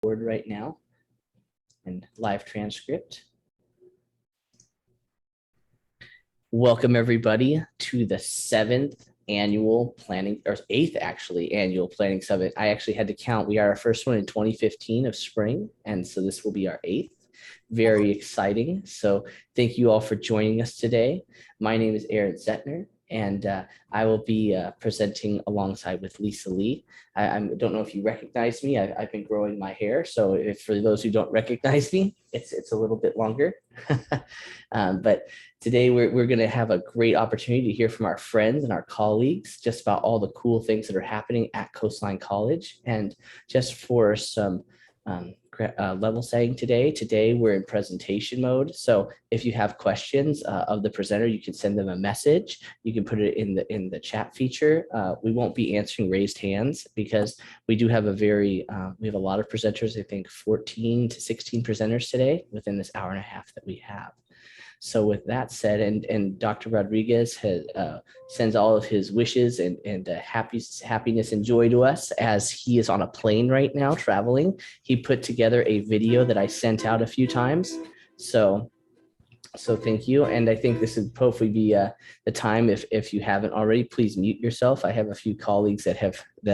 board right now and live transcript. Welcome everybody to the 7th annual planning, or 8th actually, annual planning summit. I actually had to count. We are our first one in 2015 of spring, and so this will be our 8th. Very exciting. So thank you all for joining us today. My name is Aaron Zettner, and I will be presenting alongside with Lisa Lee. I don't know if you recognize me. I've been growing my hair, so if for those who don't recognize me, it's a little bit longer. But today we're going to have a great opportunity to hear from our friends and our colleagues just about all the cool things that are happening at Coastline College. And just for some level setting today we're in presentation mode. So if you have questions of the presenter, you can send them a message. You can put it in the chat feature. We won't be answering raised hands because we do have we have a lot of presenters. I think 14 to 16 presenters today within this hour and a half that we have. So with that said, and Dr. Rodriguez sends all of his wishes and happiness and joy to us as he is on a plane right now traveling. He put together a video that I sent out a few times. So thank you. And I think this would hopefully be the time, if you haven't already, please mute yourself. I have a few colleagues that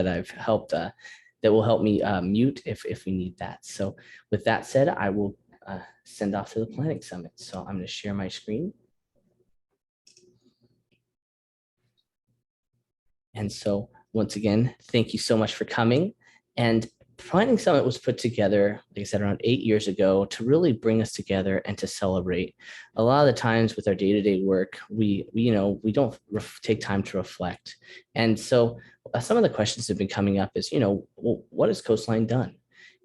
I've helped that will help me mute if we need that. So with that said, I will send off to the planning summit. So I'm going to share my screen. And so once again, thank you so much for coming. And Planning Summit was put together, like I said, around 8 years ago to really bring us together and to celebrate. A lot of the times with our day-to-day work, we don't take time to reflect. And so some of the questions that have been coming up is, well, what has Coastline done?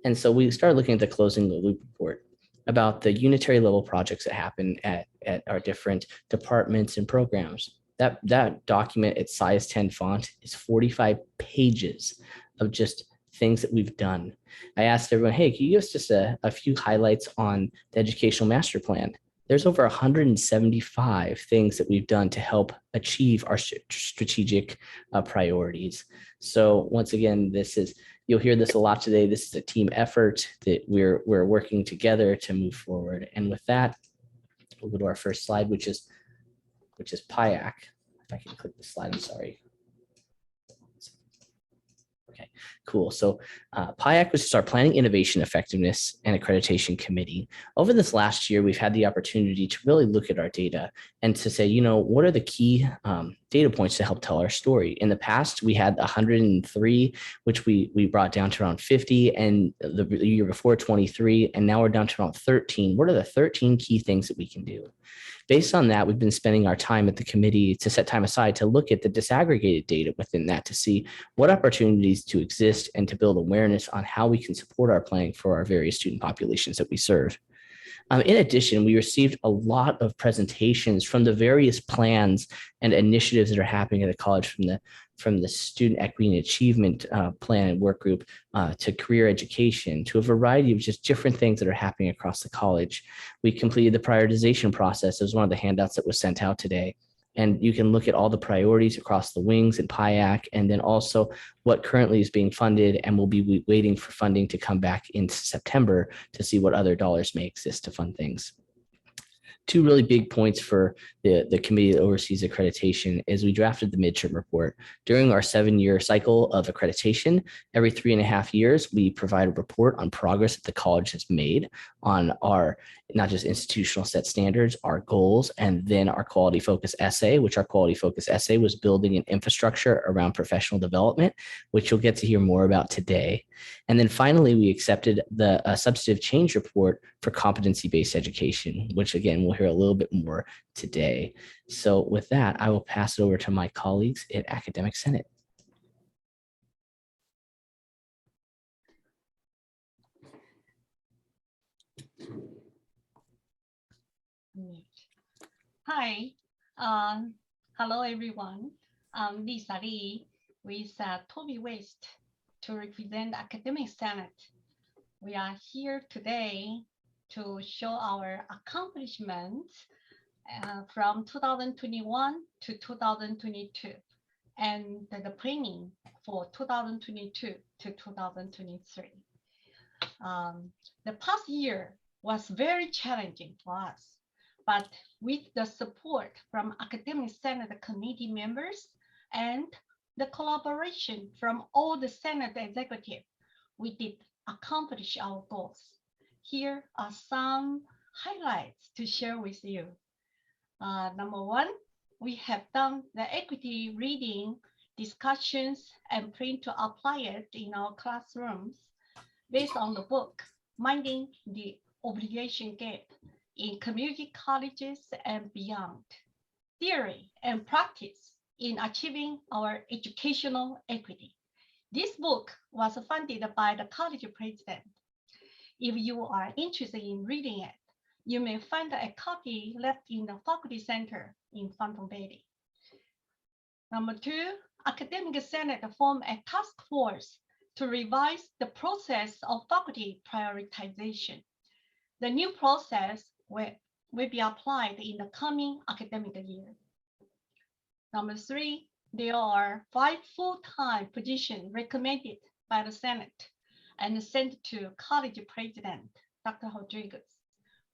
And so we started looking at the Closing the Loop report about the unitary level projects that happen at our different departments and programs. That document at size 10 font is 45 pages of just things that we've done. I asked everyone, hey, can you give us just a few highlights on the educational master plan? There's over 175 things that we've done to help achieve our strategic priorities. So once again, you'll hear this a lot today. This is a team effort that we're working together to move forward. And with that, we'll go to our first slide, which is PIAC. If I can click the slide, I'm sorry. Okay, cool. So PIAC was just our Planning, Innovation, Effectiveness, and Accreditation Committee. Over this last year, we've had the opportunity to really look at our data and to say, what are the key data points to help tell our story? In the past, we had 103, which we brought down to around 50, and the year before 23, and now we're down to around 13. What are the 13 key things that we can do? Based on that, we've been spending our time at the committee to set time aside to look at the disaggregated data within that to see what opportunities to exist and to build awareness on how we can support our planning for our various student populations that we serve. In addition, we received a lot of presentations from the various plans and initiatives that are happening at the college, from the Student Equity and Achievement Plan and Work Group to career education, to a variety of just different things that are happening across the college. We completed the prioritization process. It was one of the handouts that was sent out today. And you can look at all the priorities across the wings and PIAC, and then also what currently is being funded, and we'll be waiting for funding to come back in September to see what other dollars may exist to fund things. Two really big points for the committee that oversees accreditation is we drafted the midterm report. During our 7-year cycle of accreditation, every 3.5 years, we provide a report on progress that the college has made on our not just institutional set standards, our goals, and then our quality focus essay, which our quality focus essay was building an infrastructure around professional development, which you'll get to hear more about today. And then finally, we accepted the substantive change report for competency-based education, which again, we'll hear a little bit more today. So with that, I will pass it over to my colleagues at Academic Senate. Hi, hello everyone. I'm Lisa Lee with Toby West to represent Academic Senate. We are here today to show our accomplishments from 2021 to 2022 and the planning for 2022 to 2023. The past year was very challenging for us, but with the support from Academic Senate committee members and the collaboration from all the Senate executive, we did accomplish our goals. Here are some highlights to share with you. Number one, we have done the equity reading discussions and plan to apply it in our classrooms based on the book, Minding the Obligation Gap in Community Colleges and Beyond, Theory and Practice in Achieving Our Educational Equity. This book was funded by the college president. If you are interested in reading it, you may find a copy left in the faculty center in Phantom Valley. Number two, Academic Senate formed a task force to revise the process of faculty prioritization. The new process will be applied in the coming academic year. Number three, there are 5 full-time positions recommended by the Senate and sent to college president, Dr. Rodriguez,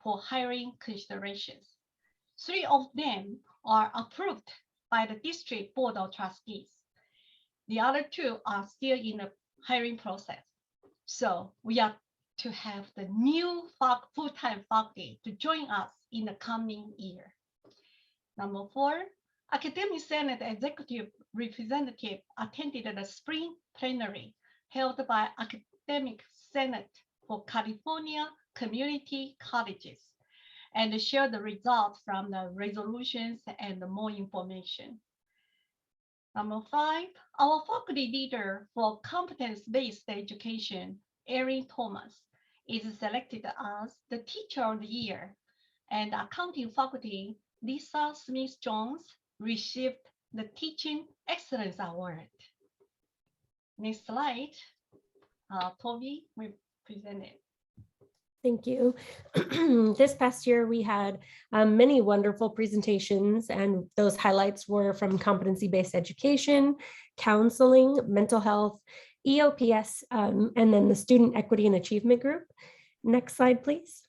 for hiring considerations. 3 of them are approved by the district board of trustees. The other 2 are still in the hiring process. So we are to have the new full-time faculty to join us in the coming year. Number 4, Academic Senate Executive Representative attended the spring plenary held by Academic Senate for California Community Colleges and shared the results from the resolutions and more information. Number 5, our faculty leader for competence-based education, Erin Thomas, is selected as the Teacher of the Year, and accounting faculty, Lisa Smith-Jones, received the Teaching Excellence Award. Next slide. Toby will present it. Thank you. This past year, we had many wonderful presentations, and those highlights were from competency-based education, counseling, mental health, EOPS, and then the Student Equity and Achievement Group. Next slide, please.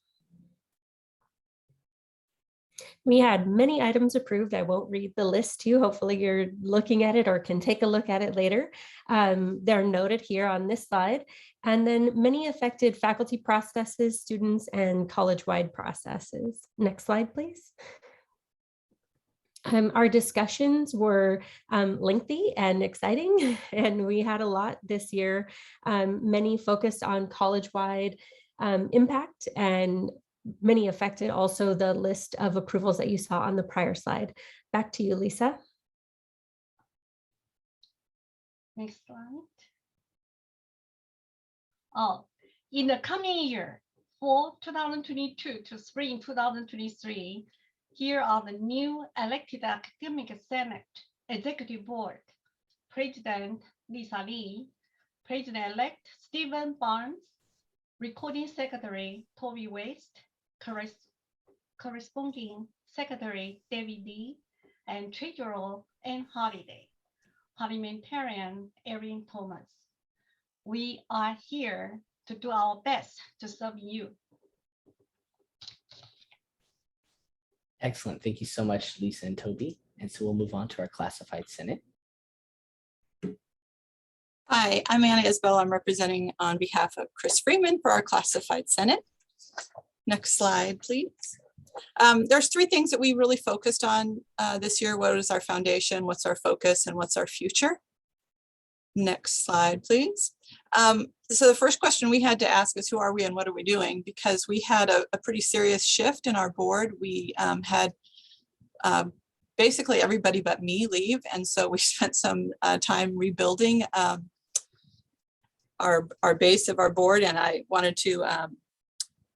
We had many items approved. I won't read the list to you. Hopefully you're looking at it or can take a look at it later. They're noted here on this slide. And then many affected faculty processes, students, and college-wide processes. Next slide, please. Our discussions were lengthy and exciting, and we had a lot this year. Many focused on college-wide impact, and many affected also the list of approvals that you saw on the prior slide. Back to you, Lisa. Next slide. In the coming year, fall 2022 to spring 2023, here are the new elected Academic Senate Executive Board, President Lisa Lee, President-elect Stephen Barnes, Recording Secretary Toby West, Corresponding Secretary David Lee, and Treasurer Ann Holiday, Parliamentarian Erin Thomas. We are here to do our best to serve you. Excellent. Thank you so much, Lisa and Toby. And so we'll move on to our classified Senate. Hi, I'm Anna Isbell. I'm representing on behalf of Chris Freeman for our classified Senate. Next slide, please. There's 3 things that we really focused on this year. What is our foundation, what's our focus, and what's our future? Next slide, please. So the first question we had to ask is, who are we and what are we doing? Because we had a pretty serious shift in our board. We had basically everybody but me leave, and so we spent some time rebuilding our base of our board, and I wanted to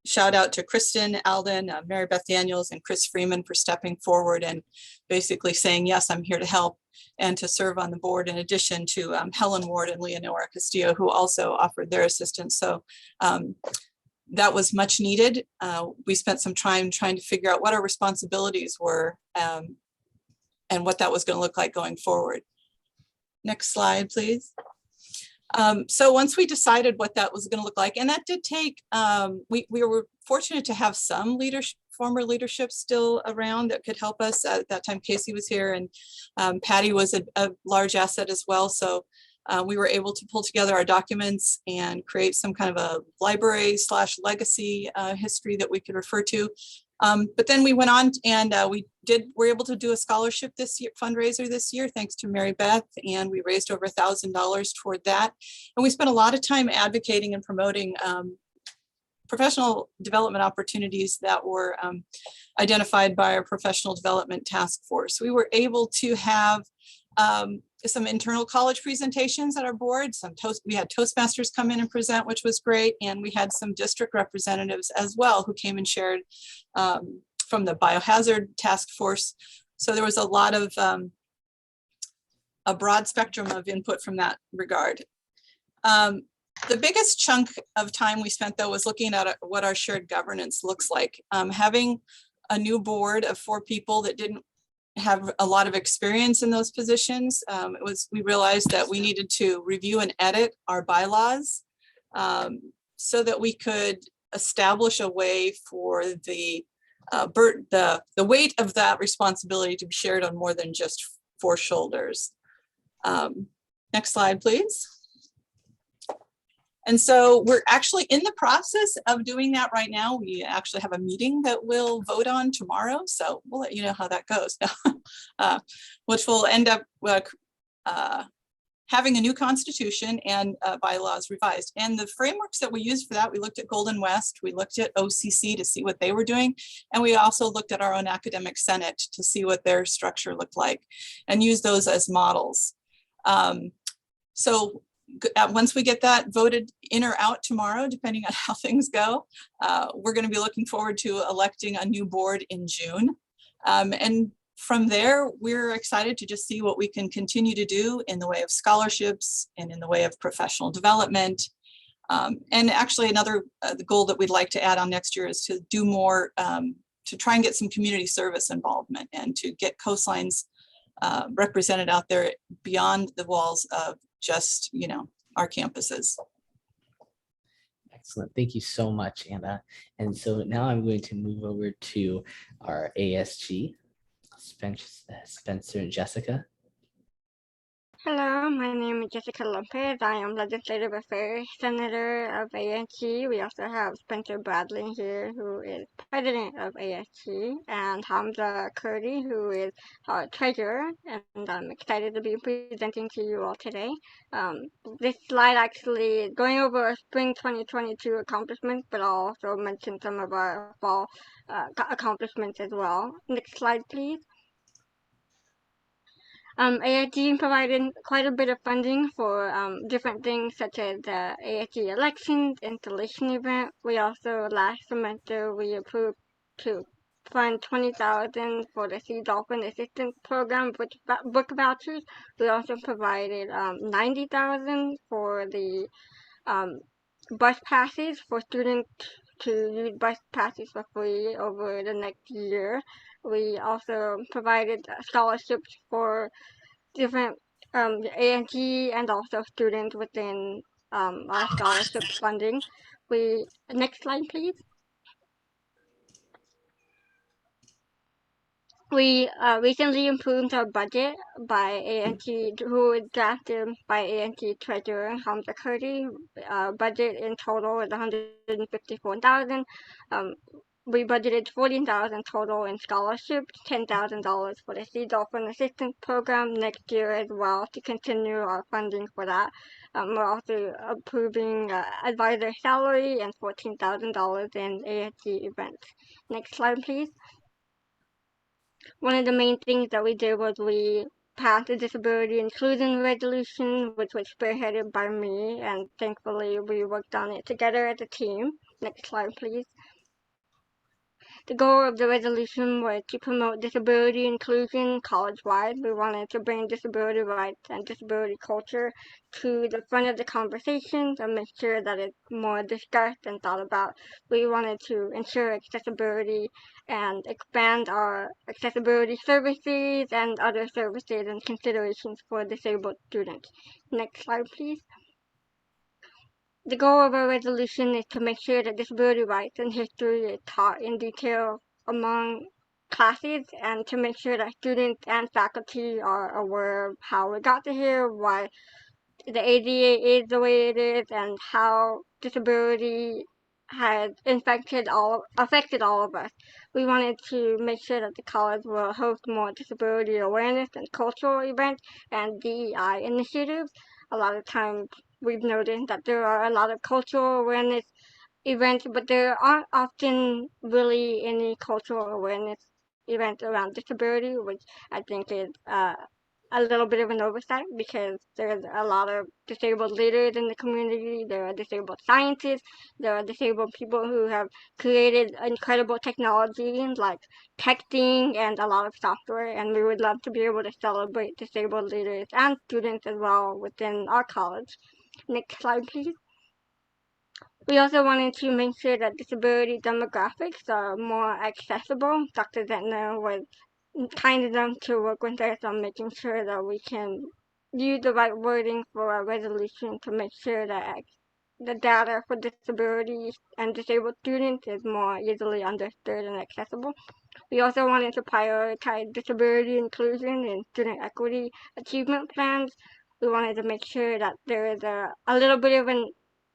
shout out to Kristen Alden, Mary Beth Daniels, and Chris Freeman for stepping forward and basically saying, yes, I'm here to help and to serve on the board, in addition to Helen Ward and Leonora Castillo, who also offered their assistance. So that was much needed. We spent some time trying to figure out what our responsibilities were and what that was going to look like going forward. Next slide, please. So once we decided what that was going to look like, and that did take, we were fortunate to have some former leadership still around that could help us. At that time, Casey was here, and Patty was a large asset as well. So we were able to pull together our documents and create some kind of a library / legacy history that we could refer to. But then we went on and were able to do a scholarship this year, fundraiser this year, thanks to Mary Beth, and we raised over $1,000 toward that. And we spent a lot of time advocating and promoting professional development opportunities that were identified by our professional development task force. We were able to have some internal college presentations at our board. We had Toastmasters come in and present, which was great. And we had some district representatives as well who came and shared from the biohazard task force. So there was a lot of a broad spectrum of input from that regard. The biggest chunk of time we spent, though, was looking at what our shared governance looks like. Having a new board of 4 people that didn't have a lot of experience in those positions, we realized that we needed to review and edit our bylaws so that we could establish a way for the weight of that responsibility to be shared on more than just 4 shoulders. Next slide, please. And so we're actually in the process of doing that right now. We actually have a meeting that we'll vote on tomorrow. So we'll let you know how that goes, which will end up having a new constitution and bylaws revised. And the frameworks that we used for that, we looked at Golden West, we looked at OCC to see what they were doing. And we also looked at our own academic senate to see what their structure looked like and use those as models. Once we get that voted in or out tomorrow, depending on how things go, we're going to be looking forward to electing a new board in June. And from there, we're excited to just see what we can continue to do in the way of scholarships and in the way of professional development. And actually another goal that we'd like to add on next year is to do more, to try and get some community service involvement and to get Coastlines represented out there beyond the walls of just, our campuses. Excellent. Thank you so much, Anna. And so now I'm going to move over to our ASG, Spencer and Jessica. Hello, my name is Jessica Lopez. I am Legislative Affairs Senator of ASG. We also have Spencer Bradley here, who is President of ASG, and Hamza Kurdi, who is our Treasurer. And I'm excited to be presenting to you all today. This slide actually is going over our spring 2022 accomplishments, but I'll also mention some of our fall accomplishments as well. Next slide, please. ASG provided quite a bit of funding for different things such as the ASG elections, installation event. We also, last semester, we approved to fund $20,000 for the Sea Dolphin Assistance Program book vouchers. We also provided $90,000 for the bus passes for students to use bus passes for free over the next year. We also provided scholarships for different ANG and also students within our scholarship funding. Next slide, please. We recently improved our budget by ANT, who was drafted by ANT Treasurer Hamza Kurdi. Budget in total is $154,000. We budgeted $14,000 total in scholarships, $10,000 for the Sea Dolphin Assistance Program next year as well to continue our funding for that. We're also approving advisor salary and $14,000 in ASG events. Next slide, please. One of the main things that we did was we passed a disability inclusion resolution, which was spearheaded by me, and thankfully we worked on it together as a team. Next slide, please. The goal of the resolution was to promote disability inclusion college-wide. We wanted to bring disability rights and disability culture to the front of the conversation and make sure that it's more discussed and thought about. We wanted to ensure accessibility and expand our accessibility services and other services and considerations for disabled students. Next slide, please. The goal of our resolution is to make sure that disability rights and history is taught in detail among classes, and to make sure that students and faculty are aware of how we got to here, why the ADA is the way it is, and how disability has affected all of us. We wanted to make sure that the college will host more disability awareness and cultural events and DEI initiatives. A lot of times we've noticed that there are a lot of cultural awareness events, but there aren't often really any cultural awareness events around disability, which I think is a little bit of an oversight, because there's a lot of disabled leaders in the community. There are disabled scientists. There are disabled people who have created incredible technology like texting and a lot of software. And we would love to be able to celebrate disabled leaders and students as well within our college. Next slide, please. We also wanted to make sure that disability demographics are more accessible. Dr. Zentner was kind enough to work with us on making sure that we can use the right wording for our resolution to make sure that the data for disabilities and disabled students is more easily understood and accessible. We also wanted to prioritize disability inclusion and student equity achievement plans. We wanted to make sure that there is a little bit of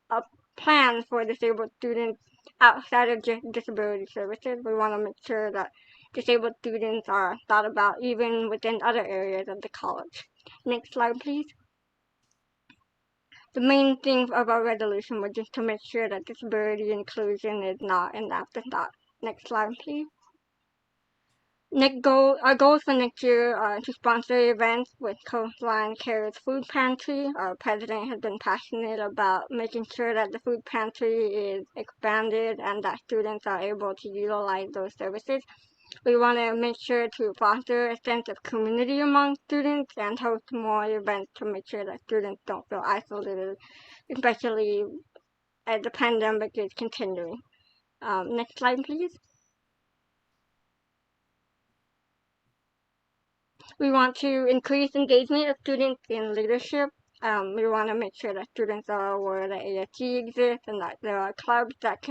a plan for disabled students outside of just disability services. We want to make sure that disabled students are thought about even within other areas of the college. Next slide, please. The main thing of our resolution was just to make sure that disability inclusion is not an afterthought. Next slide, please. Our goals for next year are to sponsor events with Coastline Cares Food Pantry. Our president has been passionate about making sure that the food pantry is expanded and that students are able to utilize those services. We want to make sure to foster a sense of community among students and host more events to make sure that students don't feel isolated, especially as the pandemic is continuing. Next slide, please. We want to increase engagement of students in leadership. We want to make sure that students are aware that ASG exists and that there are clubs that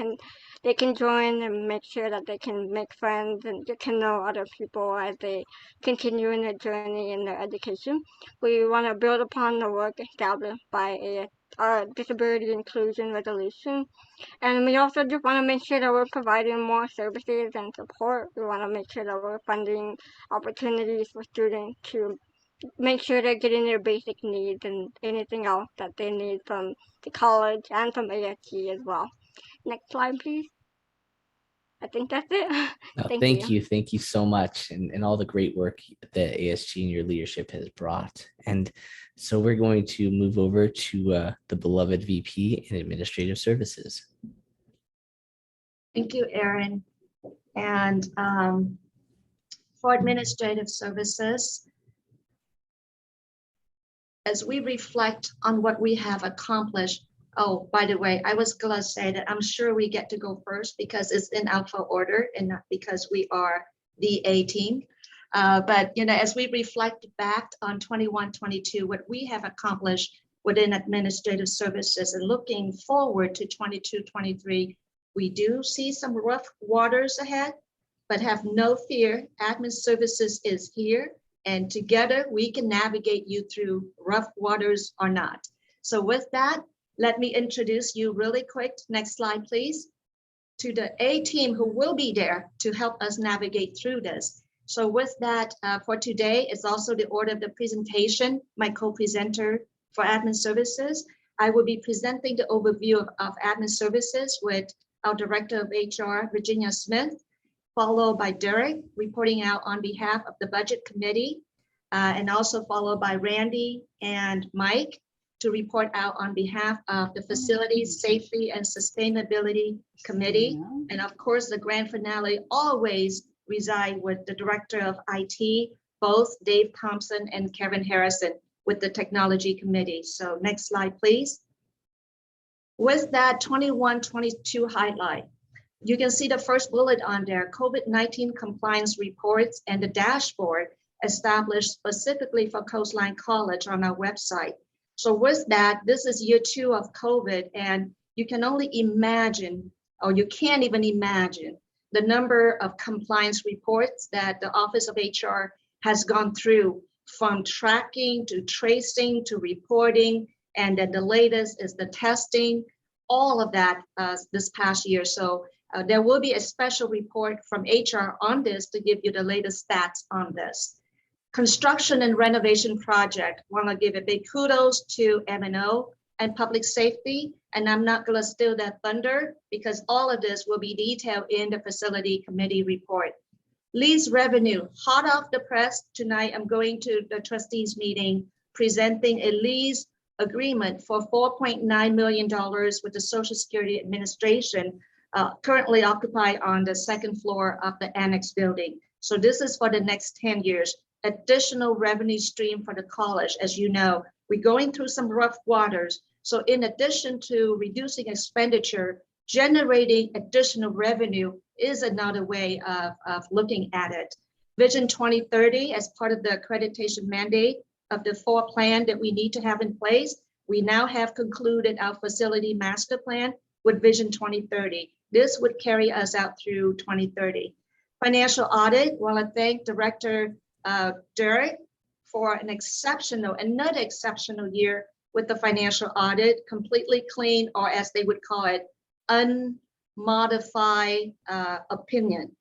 they can join, and make sure that they can make friends and get to know other people as they continue in their journey in their education. We want to build upon the work established by our disability inclusion resolution. And we also just want to make sure that we're providing more services and support. We want to make sure that we're funding opportunities for students to make sure they're getting their basic needs and anything else that they need from the college and from ASG as well. Next slide, please. I think that's it. No, Thank thank you. you. Thank you so much. And all the great work that ASG and your leadership has brought. And so we're going to move over to the beloved VP in Administrative Services. Thank you, Erin. And for administrative services, as we reflect on what we have accomplished, oh, by the way, I was going to say that I'm sure we get to go first because it's in alpha order and not because we are the A team. But, you know, as we reflect back on 21-22, what we have accomplished within administrative services and looking forward to 22-23, we do see some rough waters ahead, but have no fear. Admin services is here, and together we can navigate you through rough waters or not. So with that, let me introduce you really quick. Next slide, please. To the A team who will be there to help us navigate through this. So with that, for today, it's also the order of the presentation. My co-presenter for admin services, I will be presenting the overview of admin services with our Director of HR, Virginia Smith, followed by Derek, reporting out on behalf of the Budget Committee, and also followed by Randy and Mike to report out on behalf of the Facilities, Safety, and Sustainability Committee. And of course, the grand finale always reside with the Director of IT, both Dave Thompson and Kevin Harrison with the Technology Committee. So next slide, please. With that 21-22 highlight, you can see the first bullet on there, COVID-19 compliance reports and the dashboard established specifically for Coastline College on our website. So with that, this is year 2 of COVID, and you can only imagine, or you can't even imagine, the number of compliance reports that the Office of HR has gone through, from tracking to tracing to reporting, and then the latest is the testing, all of that this past year. So there will be a special report from HR on this to give you the latest stats on this. Construction and renovation project, want to give a big kudos to M&O and public safety. And I'm not going to steal that thunder because all of this will be detailed in the facility committee report. Lease revenue, hot off the press tonight. I'm going to the trustees meeting presenting a lease agreement for $4.9 million with the Social Security Administration, currently occupied on the 2nd floor of the annex building. So this is for the next 10 years. Additional revenue stream for the college. As you know, we're going through some rough waters. So in addition to reducing expenditure, generating additional revenue is another way of looking at it. Vision 2030, as part of the accreditation mandate of the 4 plan that we need to have in place, we now have concluded our facility master plan with Vision 2030. This would carry us out through 2030. Financial audit, well, I thank Director Derek for another exceptional year with the financial audit, completely clean, or as they would call it, unmodified opinion.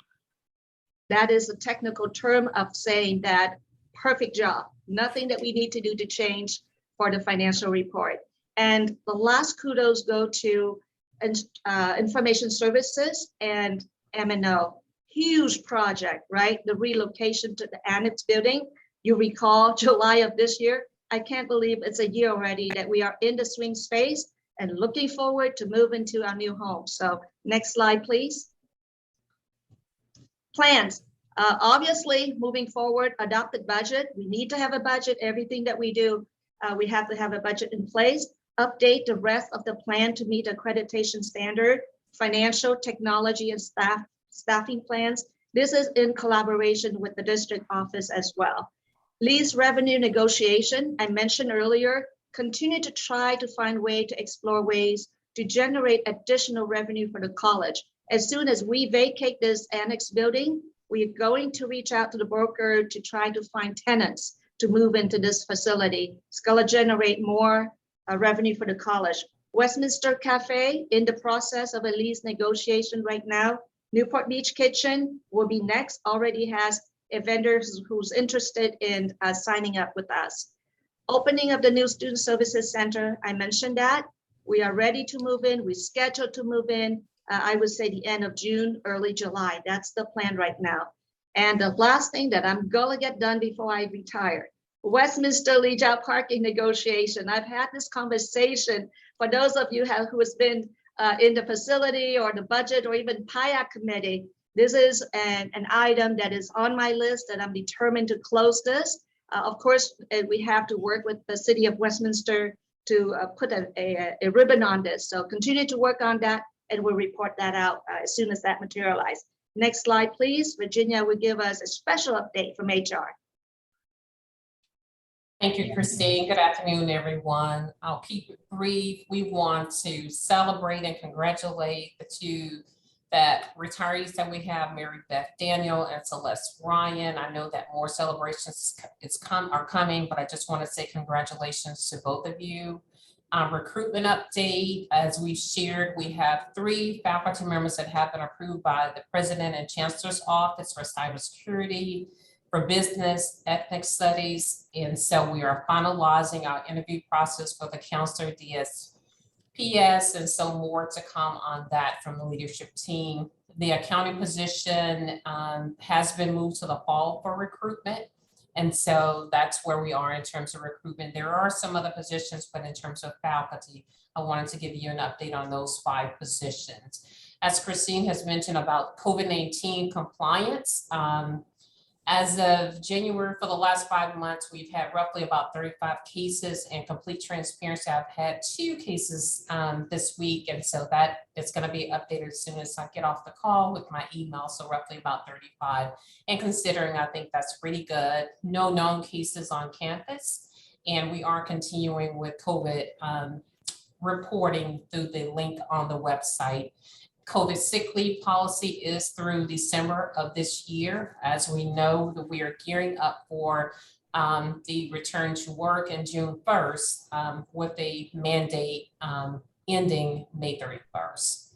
That is a technical term of saying that perfect job, nothing that we need to do to change for the financial report. And the last kudos go to information services and M&O. Huge project, right? The relocation to the annex building. You recall July of this year. I can't believe it's a year already that we are in the swing space and looking forward to move into our new home. So next slide, please. Plans. Obviously, moving forward, adopted budget. We need to have a budget. Everything that we do, we have to have a budget in place. Update the rest of the plan to meet accreditation standard, financial, technology, and staffing plans. This is in collaboration with the district office as well. Lease revenue negotiation, I mentioned earlier, continue to try to find way to explore ways to generate additional revenue for the college. As soon as we vacate this annex building, we're going to reach out to the broker to try to find tenants to move into this facility. It's going to generate more revenue for the college. Westminster Cafe, in the process of a lease negotiation right now. Newport Beach Kitchen will be next, already has a vendor who's interested in signing up with us. Opening of the new Student Services Center, I mentioned that. We are ready to move in, we're scheduled to move in, I would say the end of June, early July. That's the plan right now. And the last thing that I'm gonna get done before I retire, Westminster Leach parking negotiation. I've had this conversation for those of you who has been in the facility or the budget or even PIAC committee. This is an item that is on my list and I'm determined to close this. Of course, we have to work with the city of Westminster to put a ribbon on this. So continue to work on that and we'll report that out as soon as that materializes. Next slide, please. Virginia will give us a special update from HR. Thank you, Christine. Good afternoon, everyone. I'll keep it brief. We want to celebrate and congratulate the 2 retirees that we have, Mary Beth Daniel and Celeste Ryan. I know that more celebrations are coming, but I just want to say congratulations to both of you. Recruitment update, as we shared, we have 3 faculty members that have been approved by the President and Chancellor's Office for cybersecurity, for business, ethnic studies, and so we are finalizing our interview process for the counselor DSPS, and so more to come on that from the leadership team. The accounting position has been moved to the fall for recruitment, and so that's where we are in terms of recruitment. There are some other positions, but in terms of faculty, I wanted to give you an update on those 5 positions. As Christine has mentioned about COVID-19 compliance, as of January, for the last 5 months, we've had roughly about 35 cases, and complete transparency, I've had 2 cases this week. And so that is going to be updated as soon as I get off the call with my email. So roughly about 35. And considering, I think that's pretty good. No known cases on campus. And we are continuing with COVID reporting through the link on the website. COVID sick leave policy is through December of this year. As we know, that we are gearing up for the return to work in June 1st with a mandate ending May 31st.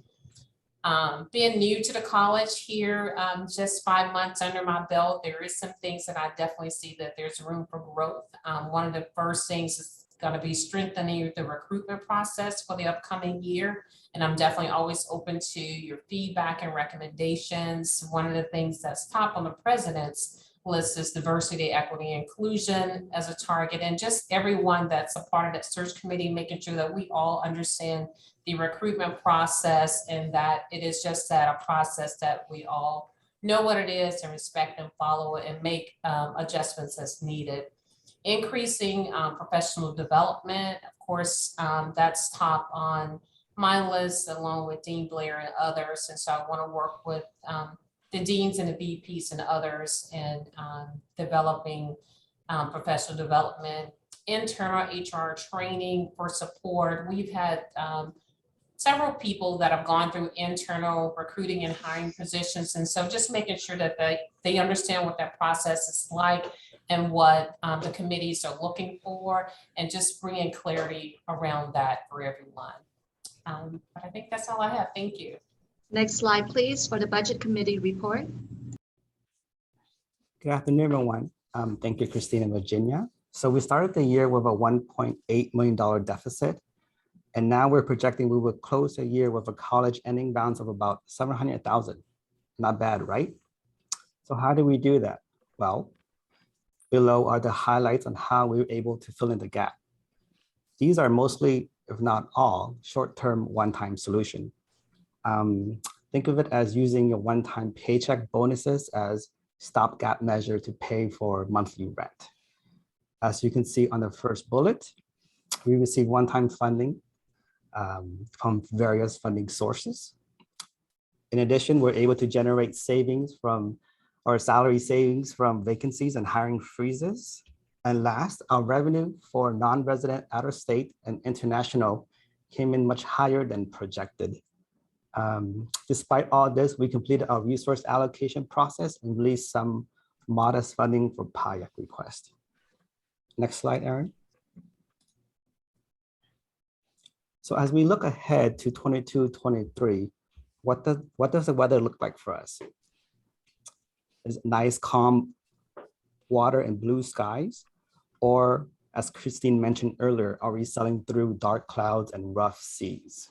Being new to the college here, just 5 months under my belt, there is some things that I definitely see that there's room for growth. One of the first things is going to be strengthening the recruitment process for the upcoming year. And I'm definitely always open to your feedback and recommendations. One of the things that's top on the president's list is diversity, equity, inclusion as a target, and just everyone that's a part of that search committee, making sure that we all understand the recruitment process and that it is just that a process that we all know what it is and respect and follow it and make adjustments as needed. Increasing professional development, of course, that's top on my list along with Dean Blair and others. And so I want to work with the deans and the VPs and others in developing professional development, internal HR training for support. We've had several people that have gone through internal recruiting and hiring positions. And so just making sure that they understand what that process is like and what the committees are looking for, and just bringing clarity around that for everyone. But I think that's all I have. Thank you. Next slide, please, for the Budget Committee report. Good afternoon, everyone. Thank you, Christine and Virginia. So we started the year with a $1.8 million deficit, and now we're projecting we will close the year with a college ending balance of about $700,000. Not bad, right? So how do we do that? Well, below are the highlights on how we were able to fill in the gap. These are mostly, if not all, short-term one-time solution. Think of it as using your one-time paycheck bonuses as stopgap measure to pay for monthly rent. As you can see on the first bullet, we receive one-time funding from various funding sources. In addition, we're able to generate savings from our salary savings from vacancies and hiring freezes. And last, our revenue for non-resident, out-of-state, and international came in much higher than projected. Despite all this, we completed our resource allocation process and released some modest funding for PIAC request. Next slide, Aaron. So as we look ahead to 22-23, what does the weather look like for us? Is it nice, calm water and blue skies? Or, as Christine mentioned earlier, are we sailing through dark clouds and rough seas?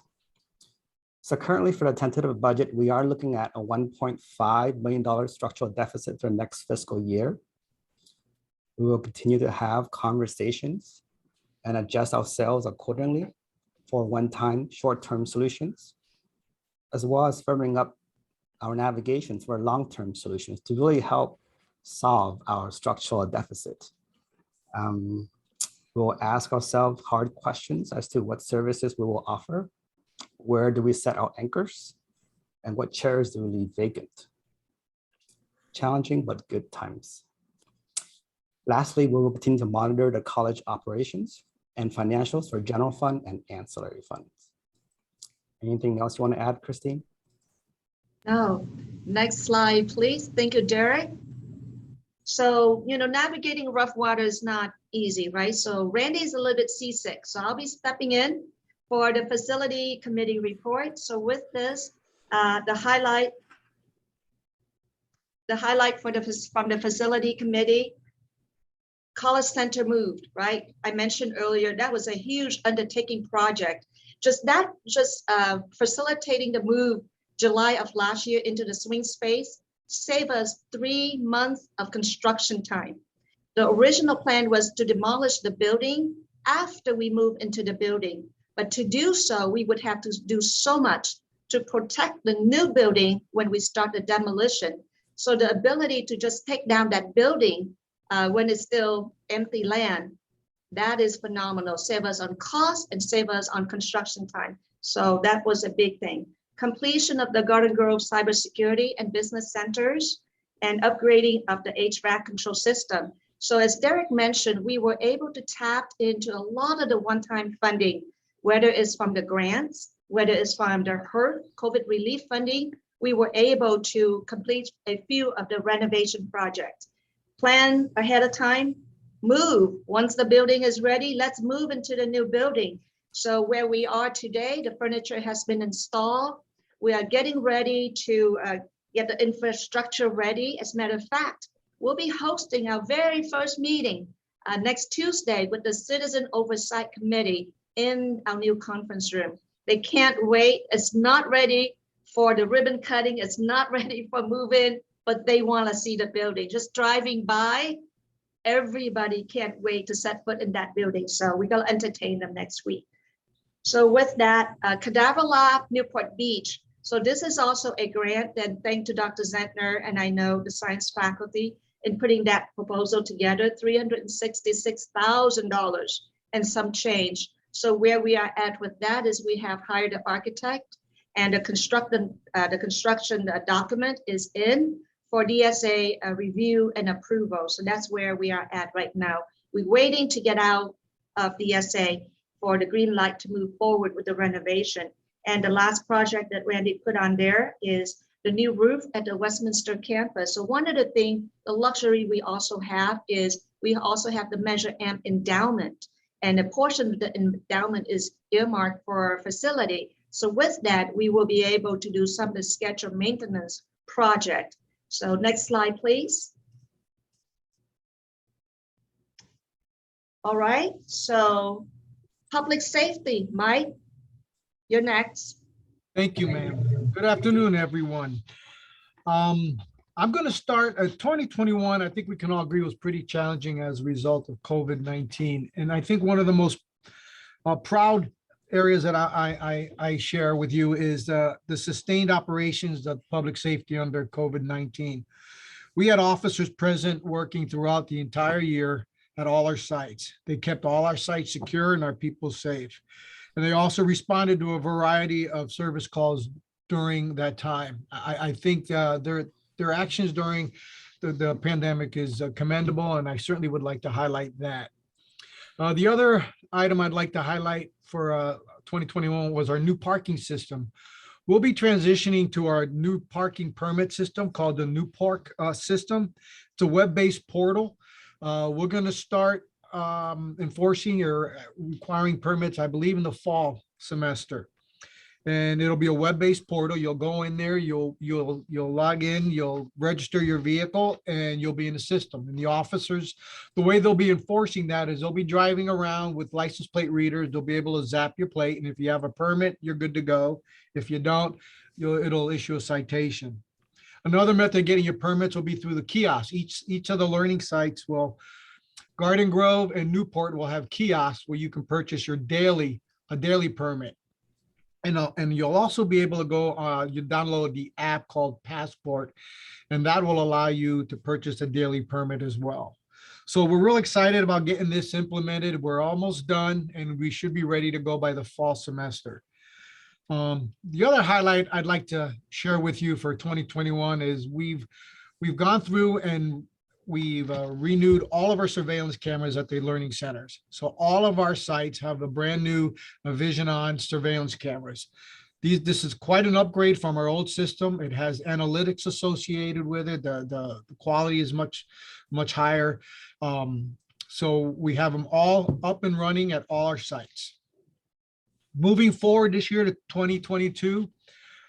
So currently for the tentative budget, we are looking at a $1.5 million structural deficit for next fiscal year. We will continue to have conversations and adjust ourselves accordingly for one-time short-term solutions, as well as firming up our navigations for long-term solutions to really help solve our structural deficit. We'll ask ourselves hard questions as to what services we will offer, where do we set our anchors, and what chairs do we leave vacant. Challenging, but good times. Lastly, we will continue to monitor the college operations and financials for general fund and ancillary funds. Anything else you want to add, Christine? No. Next slide, please. Thank you, Derek. So, navigating rough water is not easy, right? So Randy's a little bit seasick, so I'll be stepping in for the facility committee report. So with this, the highlight from the facility committee, College Center moved, right? I mentioned earlier, that was a huge undertaking project. Just facilitating the move July of last year into the swing space save us 3 months of construction time. The original plan was to demolish the building after we move into the building. But to do so, we would have to do so much to protect the new building when we start the demolition. So the ability to just take down that building when it's still empty land, that is phenomenal. Save us on cost and save us on construction time. So that was a big thing. Completion of the Garden Grove cybersecurity and business centers and upgrading of the HVAC control system. So as Derek mentioned, we were able to tap into a lot of the one-time funding, whether it's from the grants, whether it's from the HERF COVID relief funding. We were able to complete a few of the renovation projects. Plan ahead of time, move. Once the building is ready, let's move into the new building. So where we are today, the furniture has been installed. We are getting ready to get the infrastructure ready. As a matter of fact, we'll be hosting our very first meeting next Tuesday with the Citizen Oversight Committee in our new conference room. They can't wait. It's not ready for the ribbon cutting. It's not ready for move-in, but they want to see the building. Just driving by, everybody can't wait to set foot in that building. So we're going to entertain them next week. So with that, Cadaver Lab, Newport Beach. So this is also a grant, and thanks to Dr. Zentner and I know the science faculty in putting that proposal together, $366,000 and some change. So where we are at with that is we have hired an architect, and the construction document is in for DSA review and approval. So that's where we are at right now. We're waiting to get out of DSA for the green light to move forward with the renovation. And the last project that Randy put on there is the new roof at the Westminster campus. So one of the things, the luxury we also have is we also have the Measure M endowment, and a portion of the endowment is earmarked for facility. So with that, we will be able to do some of the scheduled maintenance project. So next slide, please. All right, so public safety, Mike, you're next. Thank you, ma'am. Good afternoon, everyone. I'm going to start at 2021. I think we can all agree was pretty challenging as a result of COVID-19. And I think one of the most proud areas that I share with you is the sustained operations of public safety under COVID-19. We had officers present working throughout the entire year at all our sites. They kept all our sites secure and our people safe. And they also responded to a variety of service calls during that time. I think their actions during the pandemic is commendable, and I certainly would like to highlight that. The other item I'd like to highlight for 2021 was our new parking system. We'll be transitioning to our new parking permit system called the New Park system. It's a web-based portal. We're going to start enforcing or requiring permits, I believe, in the fall semester. And it'll be a web-based portal. You'll go in there, you'll log in, you'll register your vehicle, and you'll be in the system. And the officers, the way they'll be enforcing that is they'll be driving around with license plate readers. They'll be able to zap your plate, and if you have a permit, you're good to go. If you don't, it'll issue a citation. Another method of getting your permits will be through the kiosk. Each of the learning sites will, Garden Grove and Newport will have kiosks where you can purchase a daily permit. And you'll also be able to go, you download the app called Passport, and that will allow you to purchase a daily permit as well. So we're real excited about getting this implemented. We're almost done, and we should be ready to go by the fall semester. The other highlight I'd like to share with you for 2021 is we've gone through and we've renewed all of our surveillance cameras at the learning centers. So all of our sites have a brand new Vision On surveillance cameras. This is quite an upgrade from our old system. It has analytics associated with it. The quality is much higher. So we have them all up and running at all our sites. Moving forward this year to 2022,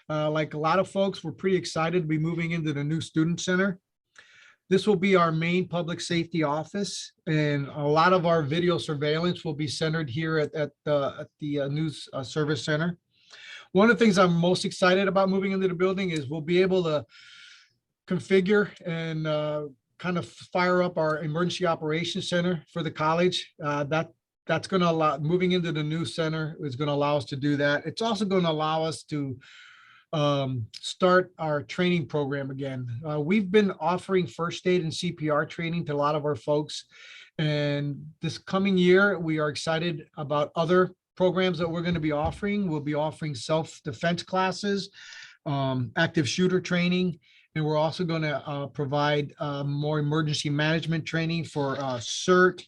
like a lot of folks, we're pretty excited to be moving into the new student center. This will be our main public safety office, and a lot of our video surveillance will be centered here at the news service center. One of the things I'm most excited about moving into the building is we'll be able to configure and kind of fire up our emergency operations center for the college. That's going to allow, moving into the new center is going to allow us to do that. It's also going to allow us to start our training program again. We've been offering first aid and CPR training to a lot of our folks. And this coming year, we are excited about other programs that we're going to be offering. We'll be offering self-defense classes, active shooter training, And we're also going to provide more emergency management training for CERT,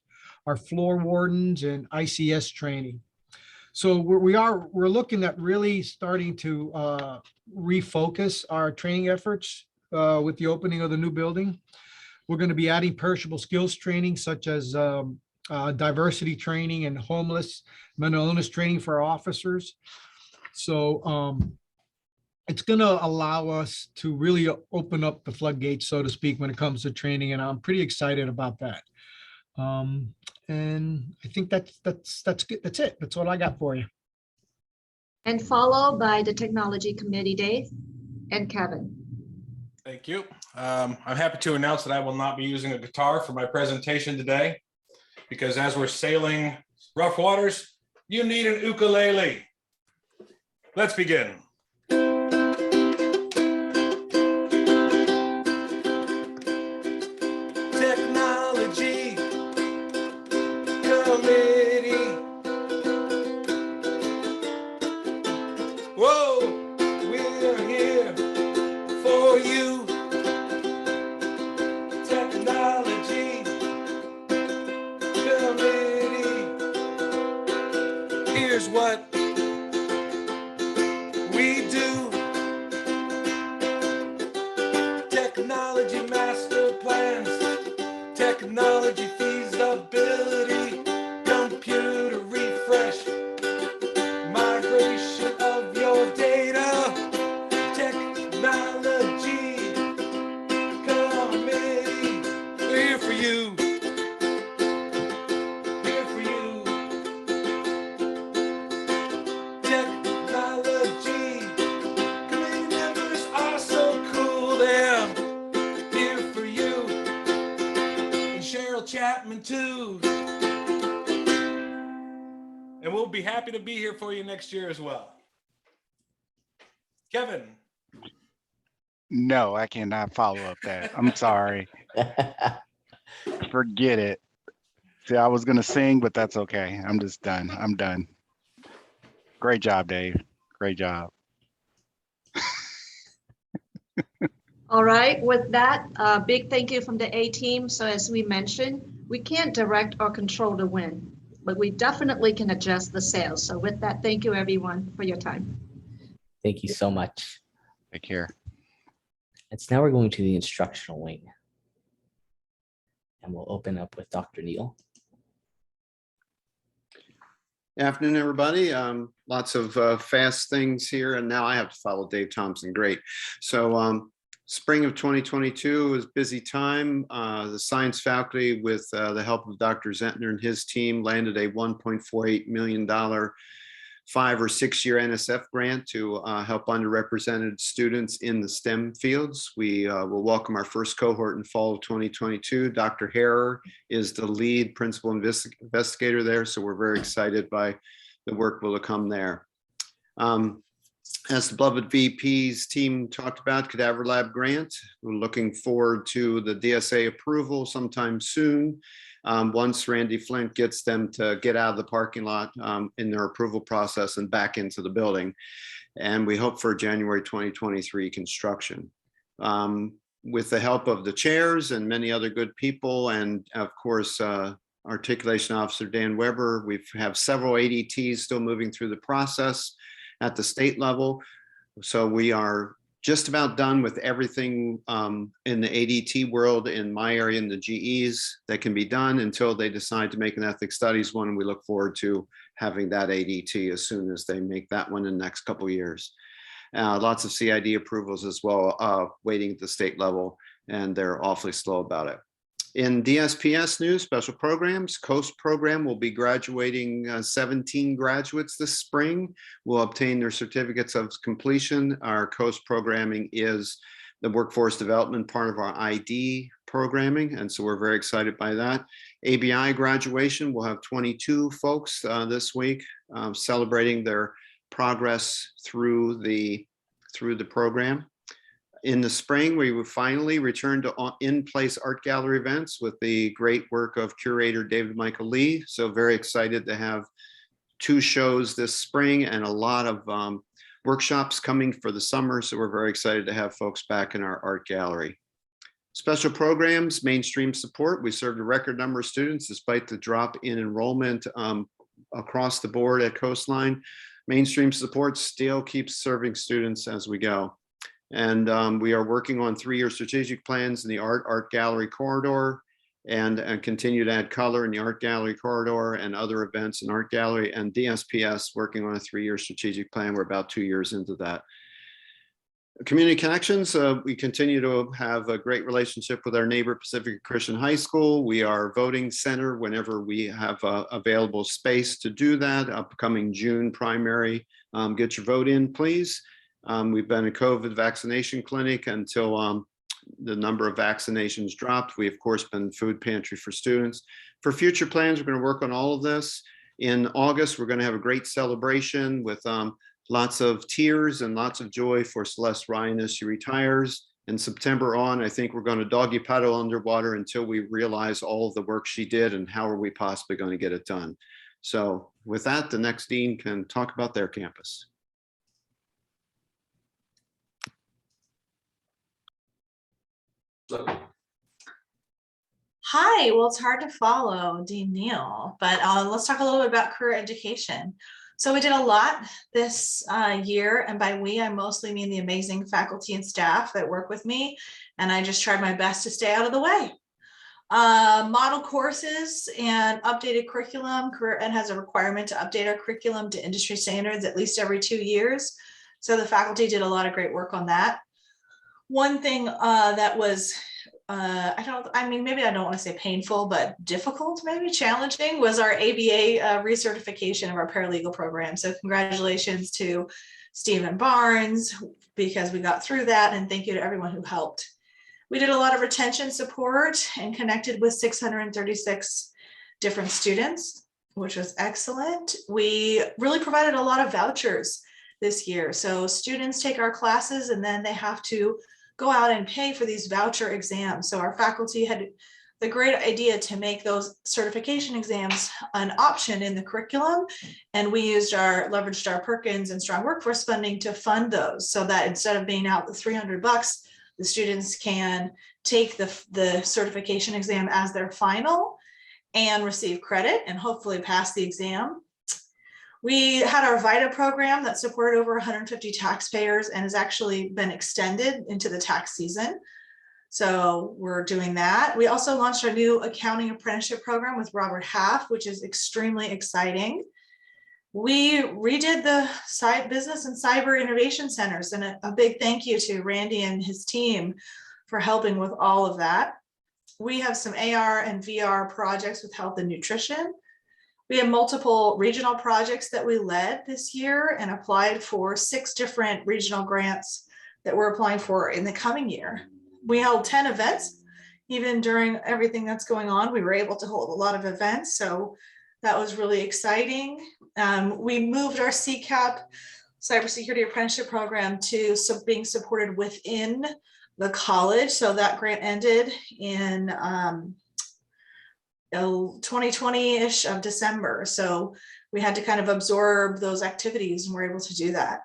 our floor wardens, and ICS training. So we're looking at really starting to refocus our training efforts with the opening of the new building. We're going to be adding perishable skills training such as diversity training and homeless mental illness training for our officers. So it's going to allow us to really open up the floodgates, so to speak, when it comes to training, and I'm pretty excited about that. And I think that's good. That's it. That's all I got for you. And followed by the Technology Committee, Dave and Kevin. Thank you. I'm happy to announce that I will not be using a guitar for my presentation today, because as we're sailing rough waters, you need an ukulele. Let's begin. Technology Committee. Whoa, we're here for you. Technology Committee. Here's what we do. Technology master plans, technology feasibility, computer refresh, migration of your data. Technology Committee, we're here for you. Here for you. Technology Committee members are so cool. They're here for you. And Cheryl Chapman too. And we'll be happy to be here for you next year as well. Kevin. No, I cannot follow up that. I'm sorry. Forget it. See, I was gonna sing, but that's okay. I'm just done. I'm done. Great job, Dave. Great job. All right, with that, big thank you from the A team. So as we mentioned, we can't direct or control the wind, but we definitely can adjust the sails. So with that, thank you everyone for your time. Thank you so much. Take care. And so now we're going to the instructional wing. And we'll open up with Dr. Neal. Afternoon, everybody. Lots of fast things here, and now I have to follow Dave Thompson. Great. So spring of 2022 was a busy time. The science faculty, with the help of Dr. Zentner and his team, landed a $1.48 million 5 or 6 year NSF grant to help underrepresented students in the STEM fields. We will welcome our first cohort in fall of 2022. Dr. Harrer is the lead principal investigator there, so we're very excited by the work will come there. As the beloved VP's team talked about, Cadaver Lab grant, we're looking forward to the DSA approval sometime soon. Once Randy Flint gets them to get out of the parking lot in their approval process and back into the building. And we hope for January 2023 construction. With the help of the chairs and many other good people, and of course, Articulation Officer Dan Weber, we have several ADTs still moving through the process at the state level. So we are just about done with everything in the ADT world in my area in the GEs that can be done until they decide to make an ethics studies one. And we look forward to having that ADT as soon as they make that one in the next couple of years. Lots of CID approvals as well, waiting at the state level, and they're awfully slow about it. In DSPS news, special programs, Coast program will be graduating 17 graduates this spring, will obtain their certificates of completion. Our Coast programming is the workforce development part of our ID programming, and so we're very excited by that. ABI graduation, we'll have 22 folks this week celebrating their progress through the program. In the spring, we will finally return to in-place art gallery events with the great work of curator David Michael Lee. So very excited to have 2 shows this spring and a lot of workshops coming for the summer, so we're very excited to have folks back in our art gallery. Special programs, mainstream support. We served a record number of students despite the drop in enrollment across the board at Coastline. Mainstream support still keeps serving students as we go. And we are working on 3-year strategic plans in the art gallery corridor and continue to add color in the art gallery corridor and other events in art gallery, and DSPS working on a 3-year strategic plan. We're about 2 years into that. Community connections, we continue to have a great relationship with our neighbor Pacific Christian High School. We are voting center whenever we have available space to do that. Upcoming June primary, get your vote in, please. We've been a COVID vaccination clinic until the number of vaccinations dropped. We, of course, been food pantry for students. For future plans, we're going to work on all of this. In August, we're going to have a great celebration with lots of tears and lots of joy for Celeste Ryan as she retires. In September on, I think we're going to doggy paddle underwater until we realize all of the work she did and how are we possibly going to get it done. So with that, the next dean can talk about their campus. Hi, well, it's hard to follow Dean Neal, but let's talk a little bit about career education. So we did a lot this year, and by we, I mostly mean the amazing faculty and staff that work with me, and I just tried my best to stay out of the way. Model courses and updated curriculum. Career Ed has a requirement to update our curriculum to industry standards at least every 2 years. So the faculty did a lot of great work on that. One thing that was maybe I don't want to say painful, but difficult, maybe challenging, was our ABA recertification of our paralegal program. So congratulations to Stephen Barnes, because we got through that, and thank you to everyone who helped. We did a lot of retention support and connected with 636 different students, which was excellent. We really provided a lot of vouchers this year. So students take our classes and then they have to go out and pay for these voucher exams. So our faculty had the great idea to make those certification exams an option in the curriculum. And we leveraged our Perkins and Strong Workforce funding to fund those, so that instead of being out the $300, the students can take the certification exam as their final and receive credit and hopefully pass the exam. We had our VITA program that supported over 150 taxpayers and has actually been extended into the tax season. So we're doing that. We also launched our new accounting apprenticeship program with Robert Half, which is extremely exciting. We redid the business and cyber innovation centers, and a big thank you to Randy and his team for helping with all of that. We have some AR and VR projects with health and nutrition. We have multiple regional projects that we led this year and applied for 6 different regional grants that we're applying for in the coming year. We held 10 events. Even during everything that's going on, we were able to hold a lot of events. So that was really exciting. We moved our CCAP cybersecurity apprenticeship program to being supported within the college. So that grant ended in 2020-ish of December. So we had to kind of absorb those activities, and we're able to do that.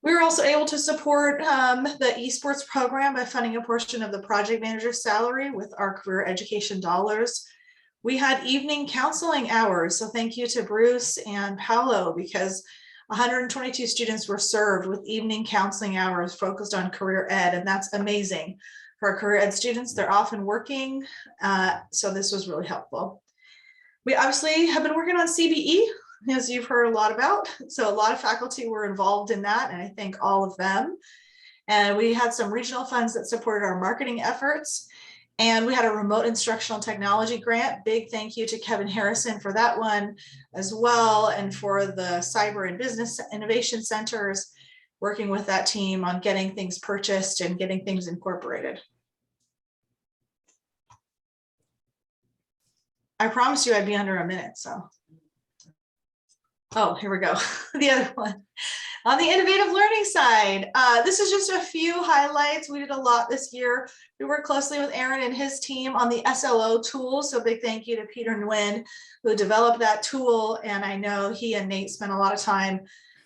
We were also able to support the esports program by funding a portion of the project manager's salary with our career education dollars. We had evening counseling hours. So thank you to Bruce and Paolo, because 122 students were served with evening counseling hours focused on career ed, and that's amazing. For our career ed students, they're often working, so this was really helpful. We obviously have been working on CBE, as you've heard a lot about. So a lot of faculty were involved in that, and I thank all of them. And we had some regional funds that supported our marketing efforts. And we had a remote instructional technology grant. Big thank you to Kevin Harrison for that one as well, and for the cyber and business innovation centers, working with that team on getting things purchased and getting things incorporated. I promised you I'd be under a minute, so. Oh, here we go. The other one. On the innovative learning side, this is just a few highlights. We did a lot this year. We worked closely with Aaron and his team on the SLO tool. So big thank you to Peter Nguyen, who developed that tool. And I know he and Nate spent a lot of time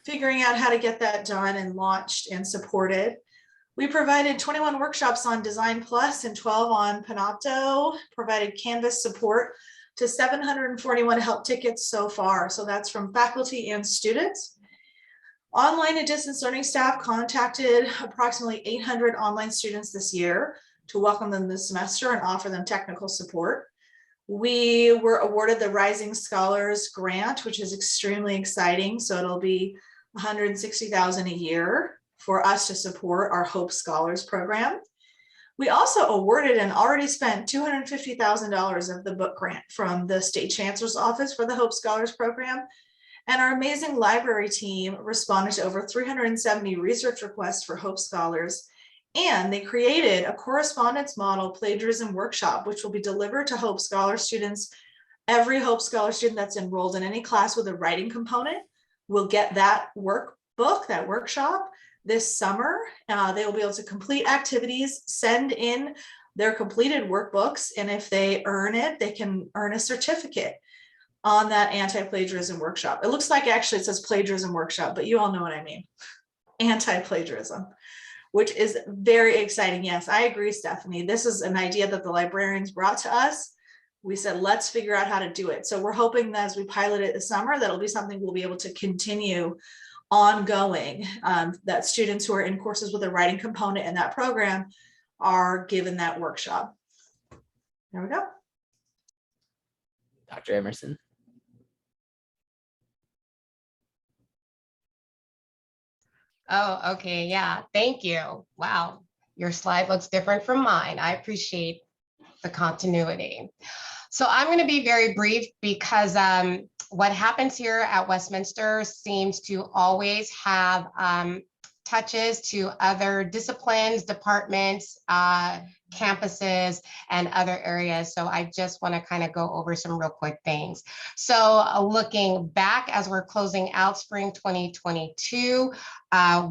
figuring out how to get that done and launched and supported. We provided 21 workshops on Design Plus and 12 on Panopto, provided Canvas support to 741 help tickets so far. So that's from faculty and students. Online and distance learning staff contacted approximately 800 online students this year to welcome them this semester and offer them technical support. We were awarded the Rising Scholars Grant, which is extremely exciting. So it'll be $160,000 a year for us to support our Hope Scholars program. We also awarded and already spent $250,000 of the book grant from the State Chancellor's Office for the Hope Scholars program. And our amazing library team responded to over 370 research requests for Hope Scholars. And they created a correspondence model plagiarism workshop, which will be delivered to Hope Scholar students. Every Hope Scholar student that's enrolled in any class with a writing component will get that workbook, that workshop this summer. They will be able to complete activities, send in their completed workbooks, and if they earn it, they can earn a certificate on that anti-plagiarism workshop. It looks like actually it says plagiarism workshop, but you all know what I mean. Anti-plagiarism, which is very exciting. Yes, I agree, Stephanie. This is an idea that the librarians brought to us. We said, let's figure out how to do it. So we're hoping that as we pilot it this summer, that'll be something we'll be able to continue ongoing, that students who are in courses with a writing component in that program are given that workshop. There we go. Dr. Emerson. Oh, okay. Yeah. Thank you. Wow. Your slide looks different from mine. I appreciate the continuity. So I'm going to be very brief because what happens here at Westminster seems to always have touches to other disciplines, departments, campuses, and other areas. So I just want to kind of go over some real quick things. So looking back as we're closing out spring 2022,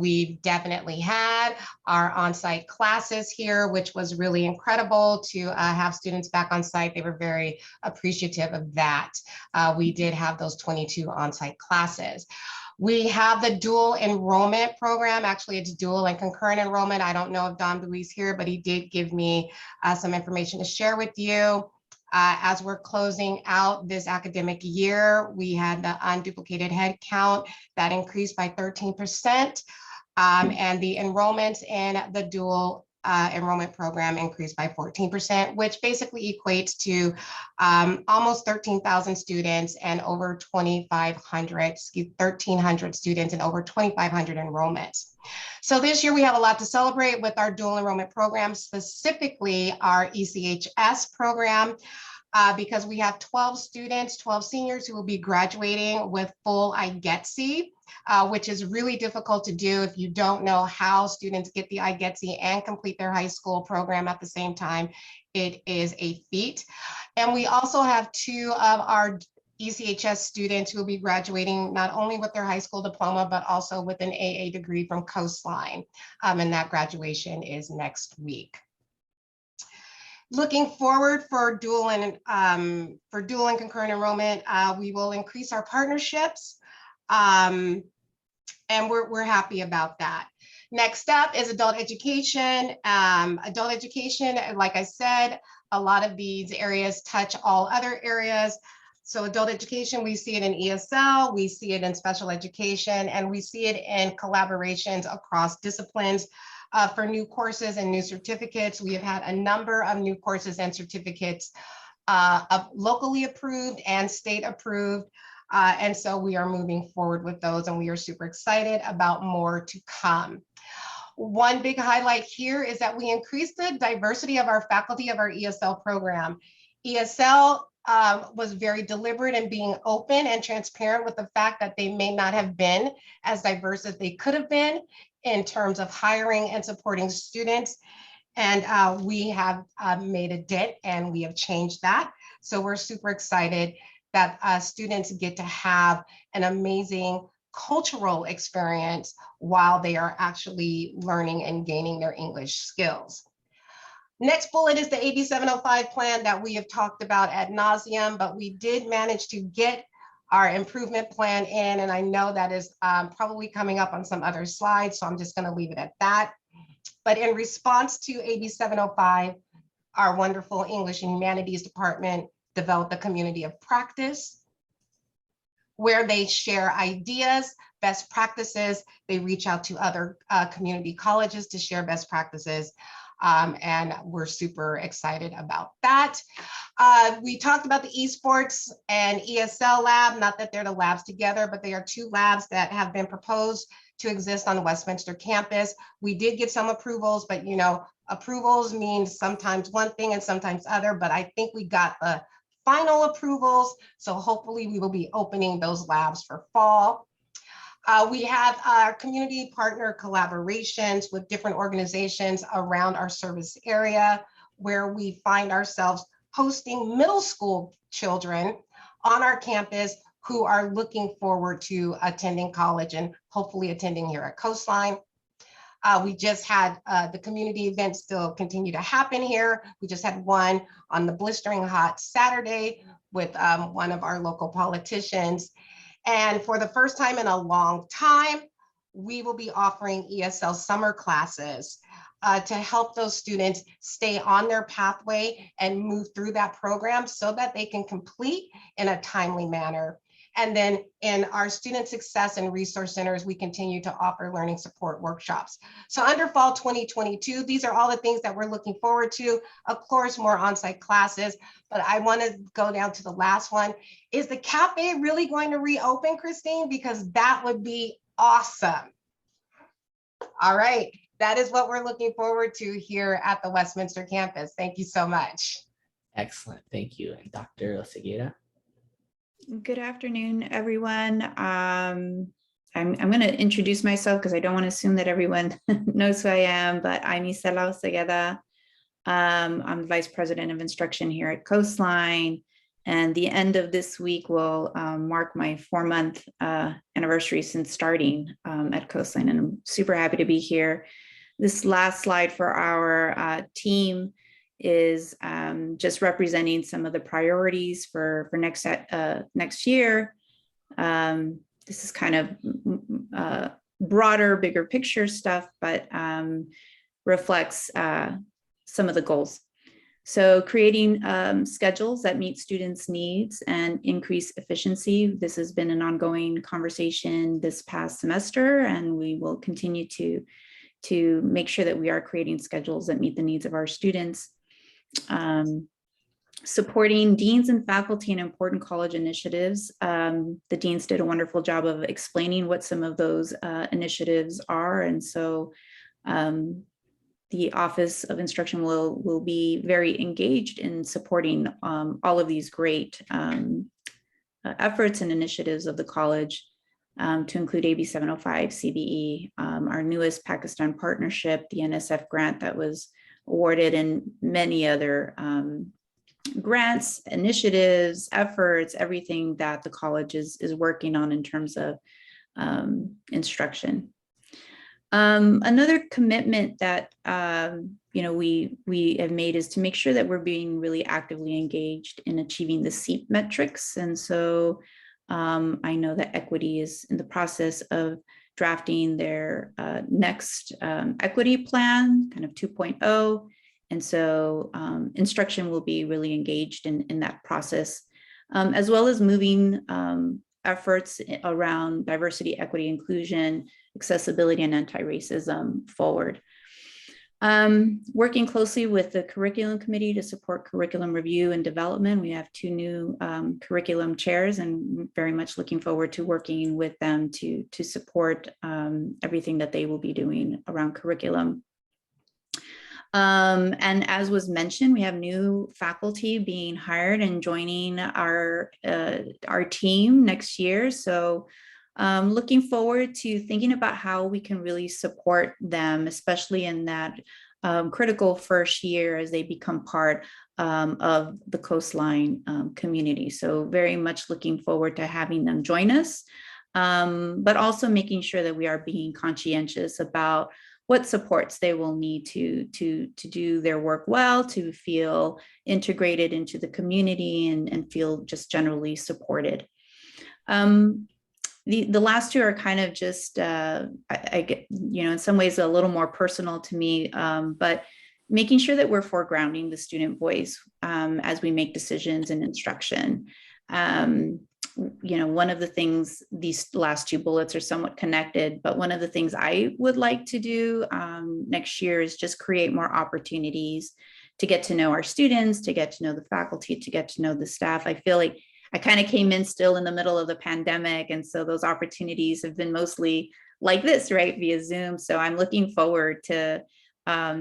we've definitely had our on-site classes here, which was really incredible to have students back on site. They were very appreciative of that. We did have those 22 on-site classes. We have the dual enrollment program. Actually, it's dual and concurrent enrollment. I don't know if Don Luis here, but he did give me some information to share with you. As we're closing out this academic year, we had the unduplicated head count that increased by 13%. And the enrollments in the dual enrollment program increased by 14%, which basically equates to almost 13,000 students and over 1,300 students and over 2,500 enrollments. So this year we have a lot to celebrate with our dual enrollment program, specifically our ECHS program, because we have 12 students, 12 seniors who will be graduating with full IGETC. Which is really difficult to do if you don't know how students get the IGETC and complete their high school program at the same time. It is a feat. And we also have 2 of our ECHS students who will be graduating not only with their high school diploma, but also with an AA degree from Coastline. And that graduation is next week. Looking forward for dual and concurrent enrollment, we will increase our partnerships. And we're happy about that. Next up is adult education. Adult education, like I said, a lot of these areas touch all other areas. So adult education, we see it in ESL, we see it in special education, and we see it in collaborations across disciplines. For new courses and new certificates, we have had a number of new courses and certificates locally approved and state approved. And so we are moving forward with those, and we are super excited about more to come. One big highlight here is that we increased the diversity of our faculty of our ESL program. ESL was very deliberate in being open and transparent with the fact that they may not have been as diverse as they could have been in terms of hiring and supporting students. And we have made a dent and we have changed that. So we're super excited that students get to have an amazing cultural experience while they are actually learning and gaining their English skills. Next bullet is the AB 705 plan that we have talked about ad nauseum, but we did manage to get our improvement plan in, and I know that is probably coming up on some other slides, so I'm just going to leave it at that. But in response to AB 705, our wonderful English and Humanities department developed a community of practice where they share ideas, best practices. They reach out to other community colleges to share best practices. And we're super excited about that. We talked about the esports and ESL lab, not that they're the labs together, but they are two labs that have been proposed to exist on the Westminster campus. We did get some approvals, but you know, approvals mean sometimes one thing and sometimes other, but I think we got the final approvals. So hopefully we will be opening those labs for fall. We have our community partner collaborations with different organizations around our service area, where we find ourselves hosting middle school children on our campus who are looking forward to attending college and hopefully attending here at Coastline. We just had the community events still continue to happen here. We just had one on the blistering hot Saturday with one of our local politicians. And for the first time in a long time, we will be offering ESL summer classes to help those students stay on their pathway and move through that program so that they can complete in a timely manner. And then in our student success and resource centers, we continue to offer learning support workshops. So under fall 2022, these are all the things that we're looking forward to. Of course, more on-site classes, but I want to go down to the last one. Is the cafe really going to reopen, Christine? Because that would be awesome. All right, that is what we're looking forward to here at the Westminster campus. Thank you so much. Excellent, thank you. And Dr. Oseguera? Good afternoon, everyone. I'm going to introduce myself because I don't want to assume that everyone knows who I am, but I'm Isela Oseguera. I'm the Vice President of Instruction here at Coastline, and the end of this week will mark my 4-month anniversary since starting at Coastline, and I'm super happy to be here. This last slide for our team is just representing some of the priorities for next year. This is kind of broader, bigger picture stuff, but reflects some of the goals. So creating schedules that meet students' needs and increase efficiency. This has been an ongoing conversation this past semester, and we will continue to make sure that we are creating schedules that meet the needs of our students. Supporting deans and faculty in important college initiatives. The deans did a wonderful job of explaining what some of those initiatives are, and so the Office of Instruction will be very engaged in supporting all of these great efforts and initiatives of the college, to include AB 705, CBE, our newest Pakistan partnership, the NSF grant that was awarded, and many other grants, initiatives, efforts, everything that the college is working on in terms of instruction. Another commitment that we have made is to make sure that we're being really actively engaged in achieving the SEEP metrics. And so I know that Equity is in the process of drafting their next equity plan, kind of 2.0. And so instruction will be really engaged in that process, as well as moving efforts around diversity, equity, inclusion, accessibility, and anti-racism forward. Working closely with the curriculum committee to support curriculum review and development. We have 2 new curriculum chairs, and very much looking forward to working with them to support everything that they will be doing around curriculum. And as was mentioned, we have new faculty being hired and joining our team next year. So looking forward to thinking about how we can really support them, especially in that critical first year as they become part of the Coastline community. So very much looking forward to having them join us, but also making sure that we are being conscientious about what supports they will need to do their work well, to feel integrated into the community and feel just generally supported. The last two are kind of just, I get, in some ways a little more personal to me, but making sure that we're foregrounding the student voice as we make decisions in instruction. One of the things, these last two bullets are somewhat connected, but one of the things I would like to do next year is just create more opportunities to get to know our students, to get to know the faculty, to get to know the staff. I feel like I kind of came in still in the middle of the pandemic. And so those opportunities have been mostly like this, right, via Zoom. So I'm looking forward to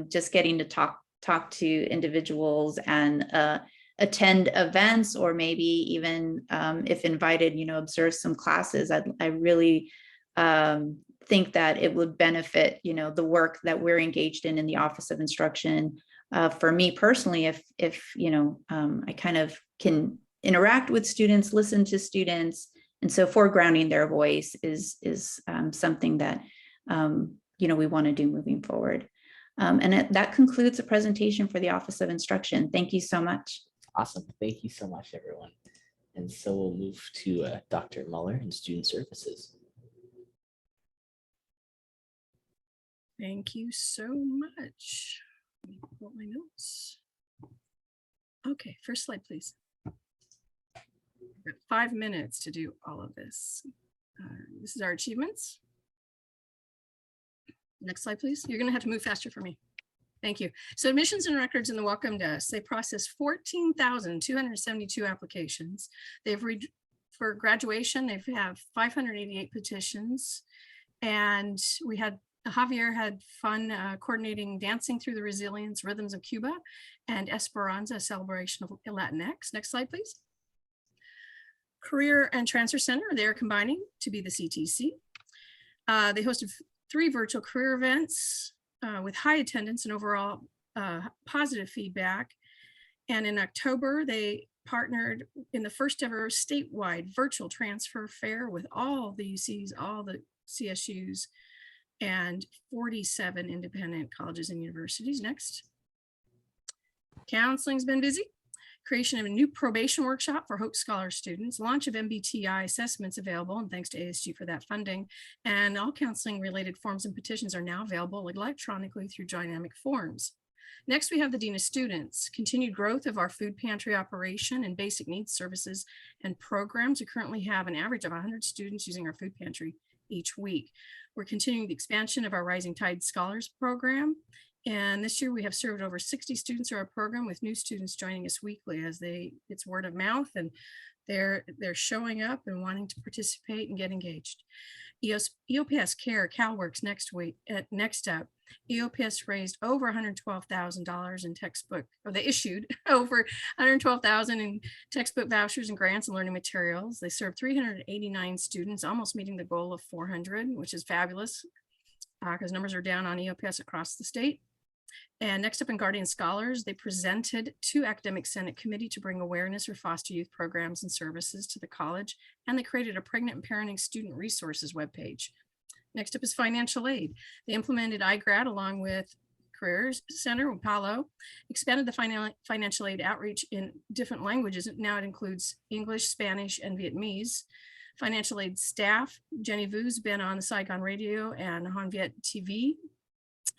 just getting to talk to individuals and attend events, or maybe even if invited, observe some classes. I really think that it would benefit, the work that we're engaged in the Office of Instruction. For me personally, if I kind of can interact with students, listen to students, and so foregrounding their voice is something that we want to do moving forward. And that concludes the presentation for the Office of Instruction. Thank you so much. Awesome. Thank you so much, everyone. And so we'll move to Dr. Muller in Student Services. Thank you so much. Let me pull up my notes. Okay, first slide, please. We've got 5 minutes to do all of this. This is our achievements. Next slide, please. You're going to have to move faster for me. Thank you. So admissions and records in the welcome desk, they processed 14,272 applications. For graduation, they have 588 petitions. And Javier had fun coordinating Dancing Through the Resilience Rhythms of Cuba and Esperanza, a celebration of Latinx. Next slide, please. Career and Transfer Center, they're combining to be the CTC. They hosted 3 virtual career events with high attendance and overall positive feedback. And in October, they partnered in the first ever statewide virtual transfer fair with all the UCs, all the CSUs, and 47 independent colleges and universities. Next. Counseling's been busy. Creation of a new probation workshop for Hope Scholar students, launch of MBTI assessments available, and thanks to ASG for that funding. And all counseling related forms and petitions are now available electronically through dynamic forms. Next, we have the Dean of Students. Continued growth of our food pantry operation and basic needs services and programs. We currently have an average of 100 students using our food pantry each week. We're continuing the expansion of our Rising Tide Scholars program. And this year we have served over 60 students through our program, with new students joining us weekly as it's word of mouth, and they're showing up and wanting to participate and get engaged. EOPS Care, CalWorks next up. EOPS raised over $112,000 in textbook, or they issued over $112,000 in textbook vouchers and grants and learning materials. They served 389 students, almost meeting the goal of 400, which is fabulous because numbers are down on EOPS across the state. And next up in Guardian Scholars, they presented to Academic Senate Committee to bring awareness for foster youth programs and services to the college, and they created a pregnant parenting student resources webpage. Next up is financial aid. They implemented iGrad along with Careers Center with Palo, expanded the financial aid outreach in different languages. Now it includes English, Spanish, and Vietnamese. Financial aid staff, Jenny Vu's been on the Saigon Radio and Han Viet TV.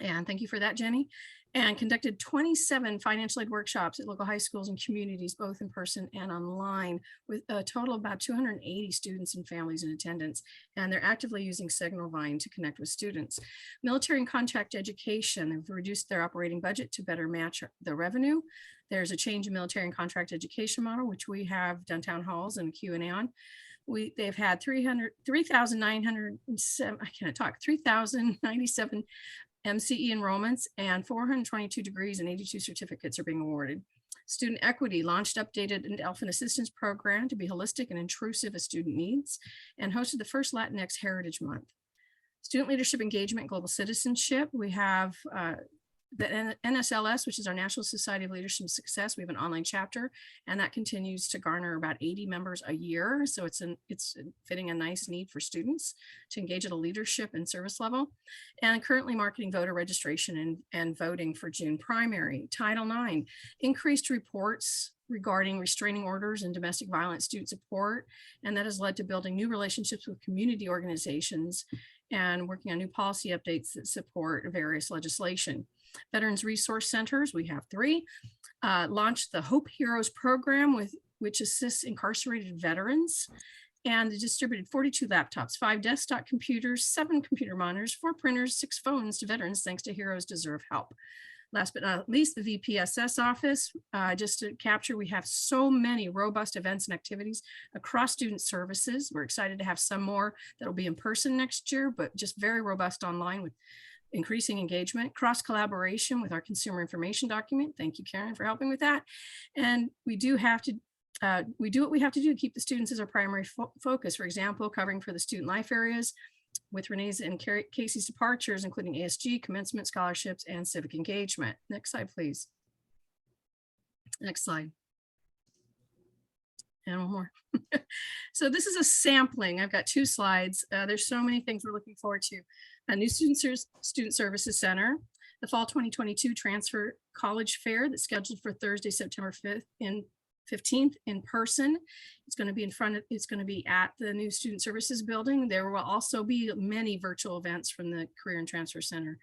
And thank you for that, Jenny. And conducted 27 financial aid workshops at local high schools and communities, both in person and online, with a total of about 280 students and families in attendance. And they're actively using Signalvine to connect with students. Military and contract education have reduced their operating budget to better match the revenue. There's a change in military and contract education model, which we have done town halls and Q&A on. They've had 3,097 MCE enrollments, and 422 degrees and 82 certificates are being awarded. Student Equity launched updated and Elfin Assistance Program to be holistic and intrusive as student needs, and hosted the first Latinx Heritage Month. Student Leadership Engagement, Global Citizenship. We have the NSLS, which is our National Society of Leadership and Success. We have an online chapter, and that continues to garner about 80 members a year. So it's fitting a nice need for students to engage at a leadership and service level. And currently marketing voter registration and voting for June primary. Title IX, increased reports regarding restraining orders and domestic violence student support. And that has led to building new relationships with community organizations and working on new policy updates that support various legislation. Veterans Resource Centers, we have 3, launched the Hope Heroes program, which assists incarcerated veterans, and distributed 42 laptops, 5 desktop computers, 7 computer monitors, 4 printers, 6 phones to veterans, thanks to Heroes Deserve Help. Last but not least, the VPSS office, just to capture, we have so many robust events and activities across student services. We're excited to have some more that'll be in person next year, but just very robust online with increasing engagement, cross collaboration with our consumer information document. Thank you, Karen, for helping with that. And we do what we have to do to keep the students as our primary focus. For example, covering for the student life areas with Renee's and Casey's departures, including ASG, commencement scholarships, and civic engagement. Next slide, please. Next slide. And one more. So this is a sampling. I've got 2 slides. There's so many things we're looking forward to. A new Student Services Center, the Fall 2022 Transfer College Fair that's scheduled for Thursday, September 15th in person. It's going to be at the new Student Services building. There will also be many virtual events from the Career and Transfer Center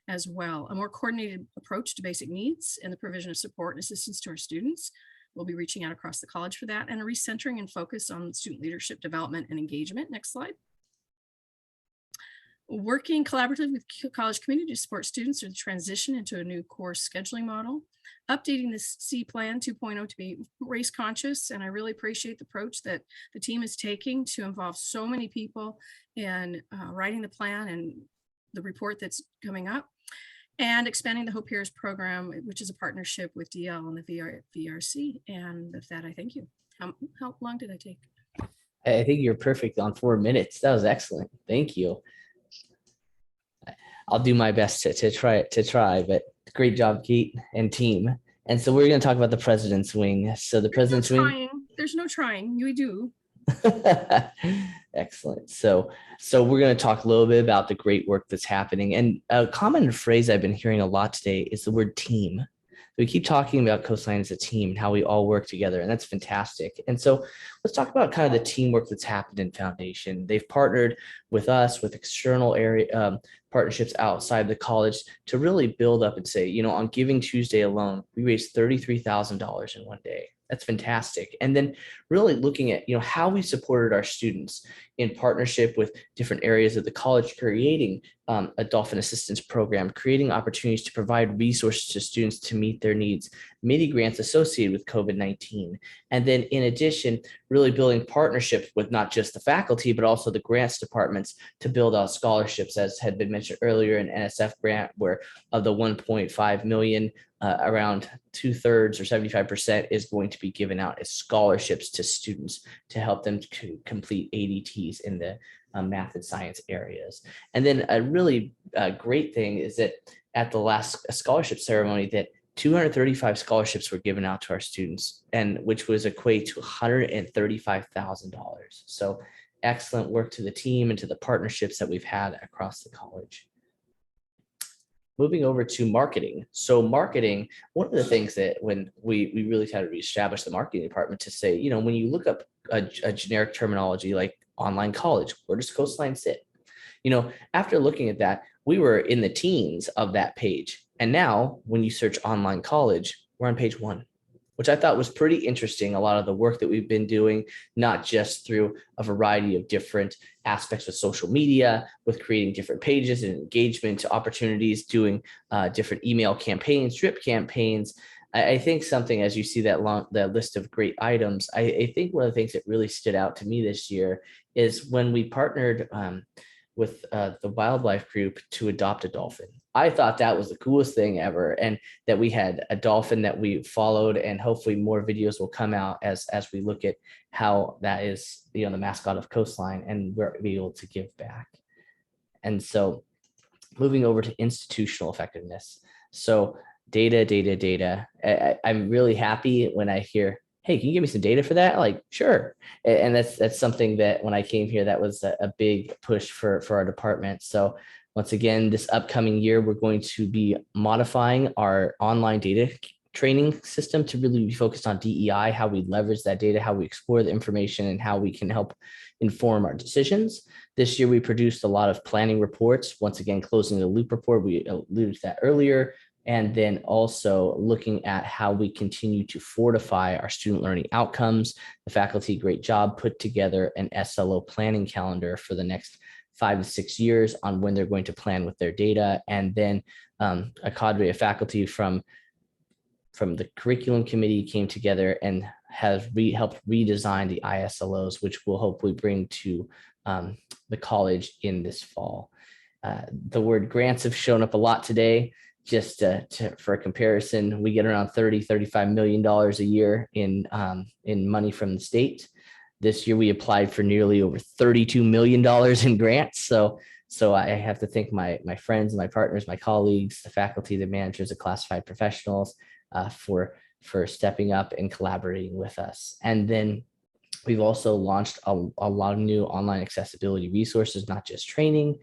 as well. A more coordinated approach to basic needs and the provision of support and assistance to our students. We'll be reaching out across the college for that, and a recentering and focus on student leadership development and engagement. Next slide. Working collaboratively with college community to support students through the transition into a new course scheduling model, updating the C Plan 2.0 to be race conscious. And I really appreciate the approach that the team is taking to involve so many people in writing the plan and the report that's coming up, and expanding the Hope Heroes program, which is a partnership with DL and the VRC. And with that, I thank you. How long did I take? I think you're perfect on 4 minutes. That was excellent. Thank you. I'll do my best to try, but great job, Kate and team. And so we're going to talk about the President's Wing. So the President's Wing. There's no trying. We do. Excellent. So we're going to talk a little bit about the great work that's happening. And a common phrase I've been hearing a lot today is the word team. We keep talking about Coastline as a team and how we all work together, and that's fantastic. And so let's talk about kind of the teamwork that's happened in Foundation. They've partnered with us with external area partnerships outside the college to really build up and say, on Giving Tuesday alone, we raised $33,000 in one day. That's fantastic. And then really looking at, how we supported our students in partnership with different areas of the college, creating a dolphin assistance program, creating opportunities to provide resources to students to meet their needs, mini grants associated with COVID-19. And then in addition, really building partnerships with not just the faculty, but also the grants departments to build out scholarships, as had been mentioned earlier, an NSF grant where of the 1.5 million, around 2/3 or 75% is going to be given out as scholarships to students to help them to complete ADTs in the math and science areas. And then a really great thing is that at the last scholarship ceremony that 235 scholarships were given out to our students, and which was equate to $135,000. So excellent work to the team and to the partnerships that we've had across the college. Moving over to marketing. So marketing, one of the things that when we really had to reestablish the marketing department to say, when you look up a generic terminology like online college, where does Coastline sit? After looking at that, we were in the teens of that page. And now when you search online college, we're on page 1, which I thought was pretty interesting. A lot of the work that we've been doing, not just through a variety of different aspects of social media, with creating different pages and engagement opportunities, doing different email campaigns, drip campaigns. I think something, as you see that list of great items, I think one of the things that really stood out to me this year is when we partnered with the wildlife group to adopt a dolphin. I thought that was the coolest thing ever, and that we had a dolphin that we followed, and hopefully more videos will come out as we look at how that is, the mascot of Coastline, and we're able to give back. And so moving over to institutional effectiveness. So data. I'm really happy when I hear, hey, can you give me some data for that? Like, sure. And that's something that when I came here, that was a big push for our department. So once again, this upcoming year, we're going to be modifying our online data training system to really be focused on DEI, how we leverage that data, how we explore the information, and how we can help inform our decisions. This year, we produced a lot of planning reports. Once again, closing the loop report, we alluded to that earlier. And then also looking at how we continue to fortify our student learning outcomes. The faculty, great job, put together an SLO planning calendar for the next 5 to 6 years on when they're going to plan with their data. And then a cadre of faculty from the curriculum committee came together and have helped redesign the ISLOs, which we'll hopefully bring to the college in this fall. The word grants have shown up a lot today. Just for a comparison, we get around $35 million a year in money from the state. This year, we applied for nearly over $32 million in grants. So I have to thank my friends, my partners, my colleagues, the faculty, the managers, the classified professionals for stepping up and collaborating with us. And then we've also launched a lot of new online accessibility resources, not just training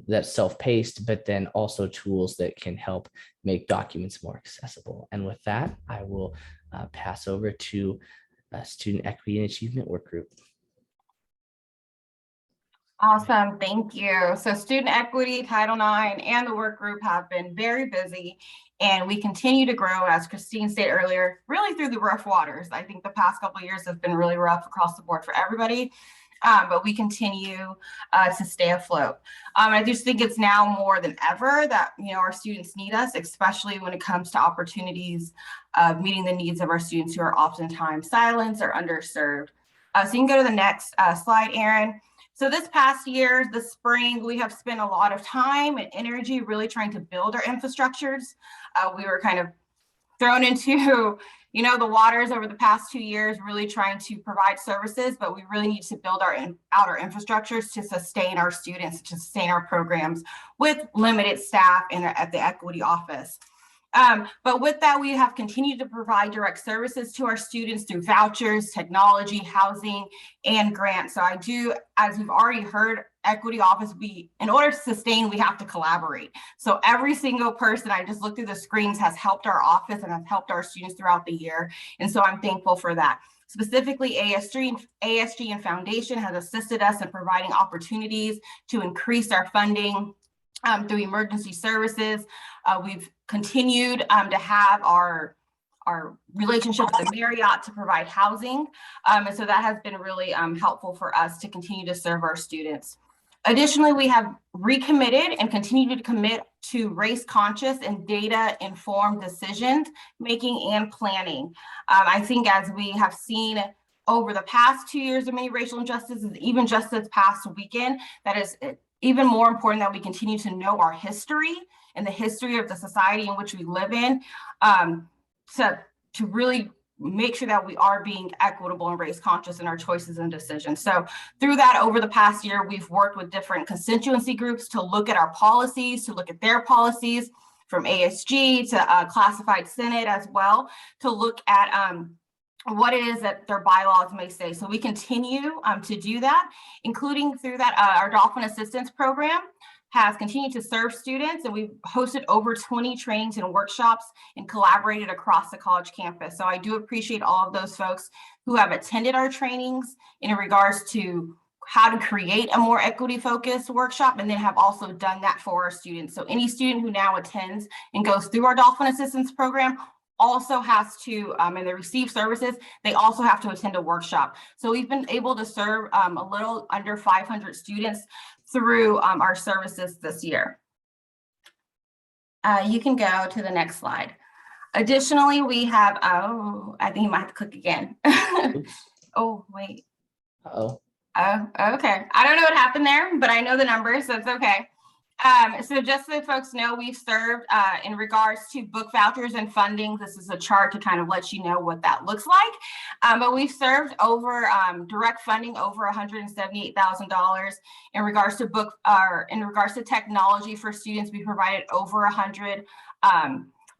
that's self-paced, but then also tools that can help make documents more accessible. And with that, I will pass over to Student Equity and Achievement Work Group. Awesome, thank you. So Student Equity, Title IX, and the work group have been very busy, and we continue to grow, as Christine stated earlier, really through the rough waters. I think the past couple of years have been really rough across the board for everybody, but we continue to stay afloat. I just think it's now more than ever that our students need us, especially when it comes to opportunities of meeting the needs of our students who are oftentimes silenced or underserved. So you can go to the next slide, Aaron. So this past year, the spring, we have spent a lot of time and energy really trying to build our infrastructures. We were kind of thrown into, the waters over the past 2 years, really trying to provide services, but we really need to build out our infrastructures to sustain our students, to sustain our programs with limited staff at the equity office. But with that, we have continued to provide direct services to our students through vouchers, technology, housing, and grants. So I do, as we've already heard, equity office, in order to sustain, we have to collaborate. So every single person, I just looked through the screens, has helped our office and has helped our students throughout the year. And so I'm thankful for that. Specifically, ASG and Foundation has assisted us in providing opportunities to increase our funding through emergency services. We've continued to have our relationship with the Marriott to provide housing. And so that has been really helpful for us to continue to serve our students. Additionally, we have recommitted and continue to commit to race conscious and data informed decision making and planning. I think as we have seen over the past 2 years of many racial injustices, even just this past weekend, that is even more important that we continue to know our history and the history of the society in which we live in, to really make sure that we are being equitable and race conscious in our choices and decisions. So through that, over the past year, we've worked with different constituency groups to look at our policies, to look at their policies, from ASG to Classified Senate as well, to look at what it is that their bylaws may say. So we continue to do that, including through that our Dolphin Assistance Program has continued to serve students, and we've hosted over 20 trainings and workshops and collaborated across the college campus. So I do appreciate all of those folks who have attended our trainings in regards to how to create a more equity focused workshop, and then have also done that for our students. So any student who now attends and goes through our Dolphin Assistance Program also has to, and they receive services, they also have to attend a workshop. So we've been able to serve a little under 500 students through our services this year. You can go to the next slide. Additionally, we have, I think you might have to click again. Oh, wait. Uh-oh. Oh, okay. I don't know what happened there, but I know the numbers, so it's okay. So just so folks know, we've served in regards to book vouchers and funding. This is a chart to kind of let you know what that looks like. But we've served over direct funding over $178,000 in regards to in regards to technology for students. We provided over 100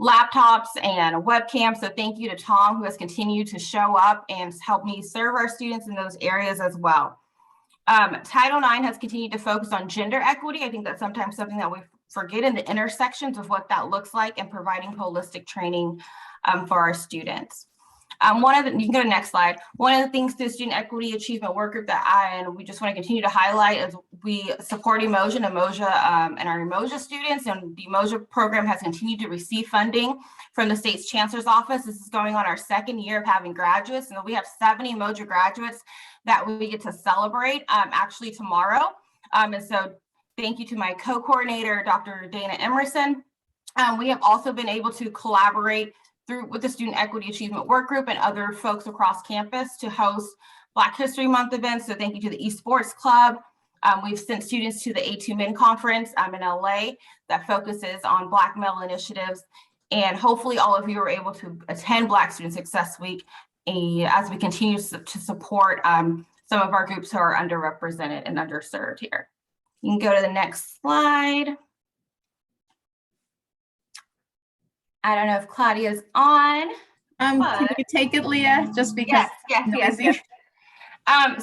laptops and a webcam. So thank you to Tom, who has continued to show up and help me serve our students in those areas as well. Title IX has continued to focus on gender equity. I think that's sometimes something that we forget in the intersections of what that looks like, and providing holistic training for our students. You can go to the next slide. One of the things through the Student Equity Achievement Work Group and we just want to continue to highlight is we support Emoja and our Emoja students, and the Emoja program has continued to receive funding from the state's chancellor's office. This is going on our second year of having graduates, and we have 70 Emoja graduates that we get to celebrate actually tomorrow. And so thank you to my co-coordinator, Dr. Dana Emerson. We have also been able to collaborate with the Student Equity Achievement Work Group and other folks across campus to host Black History Month events. So thank you to the Esports Club. We've sent students to the A2Men conference in LA that focuses on Black male initiatives. And hopefully all of you are able to attend Black Student Success Week as we continue to support some of our groups who are underrepresented and underserved here. You can go to the next slide. I don't know if Claudia's on. Can you take it, Leah? Just because. Yes.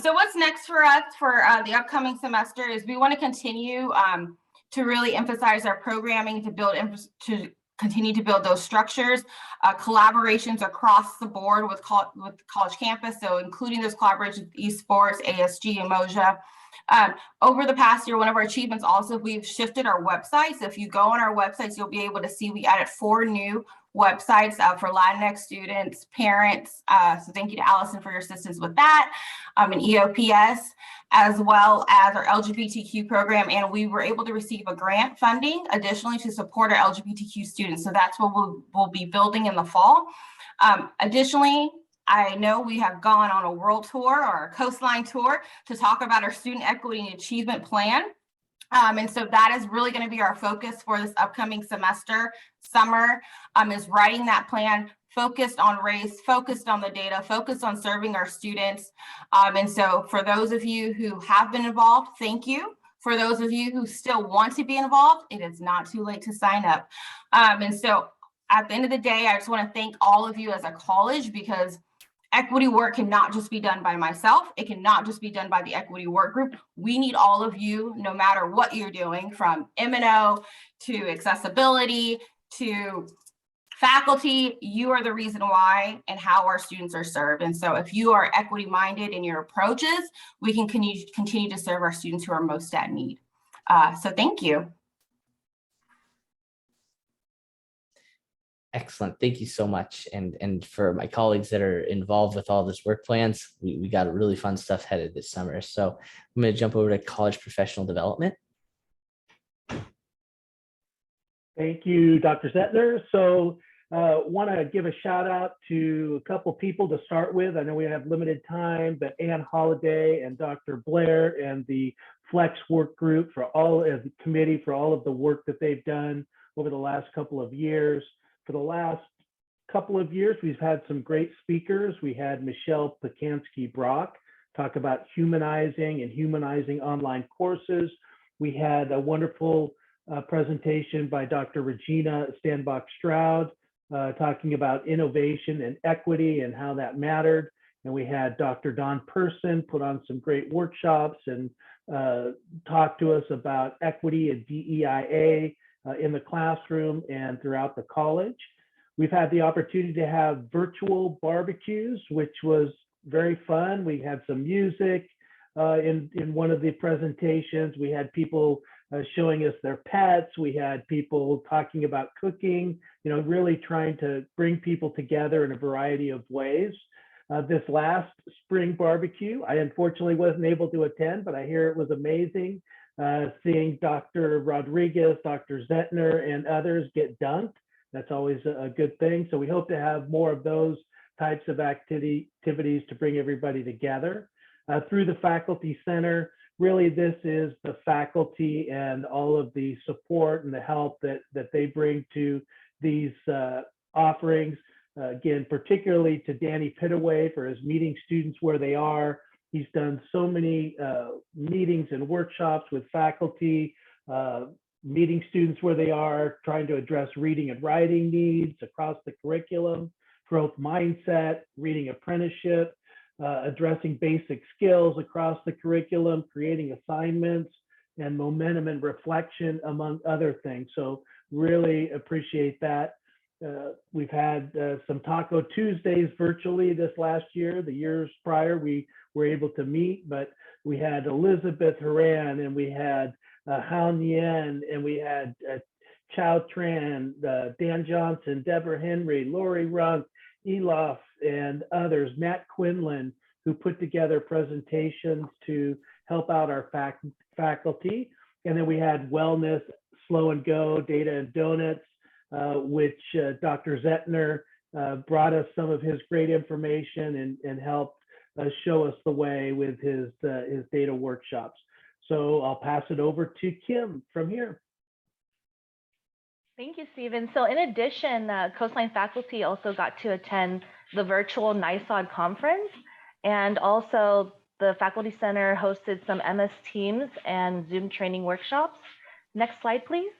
So what's next for us for the upcoming semester is we want to continue to really emphasize our programming to continue to build those structures, collaborations across the board with college campus. So including those collaborations with esports, ASG, Emoja. Over the past year, one of our achievements also, we've shifted our websites. So if you go on our websites, you'll be able to see we added 4 new websites for Latinx students, parents. So thank you to Allison for your assistance with that, and EOPS, as well as our LGBTQ program. And we were able to receive a grant funding additionally to support our LGBTQ students. So that's what we'll be building in the fall. Additionally, I know we have gone on a world tour or a Coastline tour to talk about our student equity and achievement plan. And so that is really going to be our focus for this upcoming summer, is writing that plan, focused on race, focused on the data, focused on serving our students. And so for those of you who have been involved, thank you. For those of you who still want to be involved, it is not too late to sign up. And so at the end of the day, I just want to thank all of you as a college, because equity work cannot just be done by myself. It cannot just be done by the equity work group. We need all of you, no matter what you're doing, from M&O to accessibility to faculty. You are the reason why and how our students are served. And so if you are equity minded in your approaches, we can continue to serve our students who are most at need. So thank you. Excellent. Thank you so much. And for my colleagues that are involved with all this work plans, we got really fun stuff headed this summer. So I'm going to jump over to college professional development. Thank you, Dr. Zettner. So want to give a shout out to a couple people to start with. I know we have limited time, but Ann Holliday and Dr. Blair and the Flex work group for all of the committee for all of the work that they've done over the last couple of years. For the last couple of years, we've had some great speakers. We had Michelle Pacansky-Brock talk about humanizing online courses. We had a wonderful presentation by Dr. Regina Stanbach-Stroud talking about innovation and equity and how that mattered. And we had Dr. Don Person put on some great workshops and talk to us about equity and DEIA in the classroom and throughout the college. We've had the opportunity to have virtual barbecues, which was very fun. We had some music in one of the presentations. We had people showing us their pets. We had people talking about cooking, really trying to bring people together in a variety of ways. This last spring barbecue, I unfortunately wasn't able to attend, but I hear it was amazing. Seeing Dr. Rodriguez, Dr. Zettner, and others get dunked. That's always a good thing. So we hope to have more of those types of activities to bring everybody together. Through the Faculty Center, really this is the faculty and all of the support and the help that they bring to these offerings. Again, particularly to Danny Pittaway for his meeting students where they are. He's done so many meetings and workshops with faculty, meeting students where they are, trying to address reading and writing needs across the curriculum, growth mindset, reading apprenticeship, addressing basic skills across the curriculum, creating assignments, and momentum and reflection, among other things. So really appreciate that. We've had some Taco Tuesdays virtually this last year. The years prior, we were able to meet, but we had Elizabeth Horan, and we had Han Yen, and we had Chow Tran, Dan Johnson, Deborah Henry, Lori Runk, Elof, and others, Matt Quinlan, who put together presentations to help out our faculty. And then we had Wellness, Slow and Go, Data and Donuts, which Dr. Zettner brought us some of his great information and helped show us the way with his data workshops. So I'll pass it over to Kim from here. Thank you, Stephen. So in addition, Coastline faculty also got to attend the virtual NISOD conference, and also the Faculty Center hosted some MS Teams and Zoom training workshops. Next slide, please.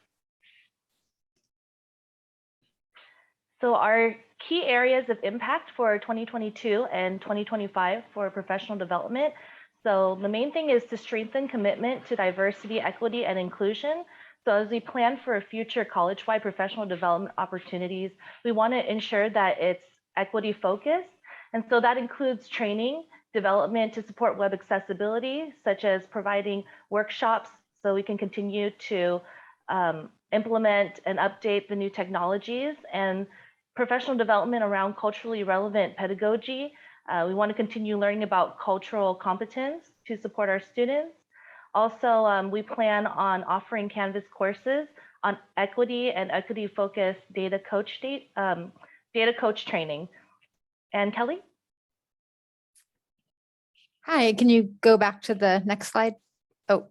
So our key areas of impact for 2022 and 2025 for professional development. So the main thing is to strengthen commitment to diversity, equity, and inclusion. So as we plan for future college-wide professional development opportunities, we want to ensure that it's equity focused. And so that includes training, development to support web accessibility, such as providing workshops so we can continue to implement and update the new technologies, and professional development around culturally relevant pedagogy. We want to continue learning about cultural competence to support our students. Also, we plan on offering Canvas courses on equity and equity-focused data coach training. And Kelly? Hi, can you go back to the next slide? Oh,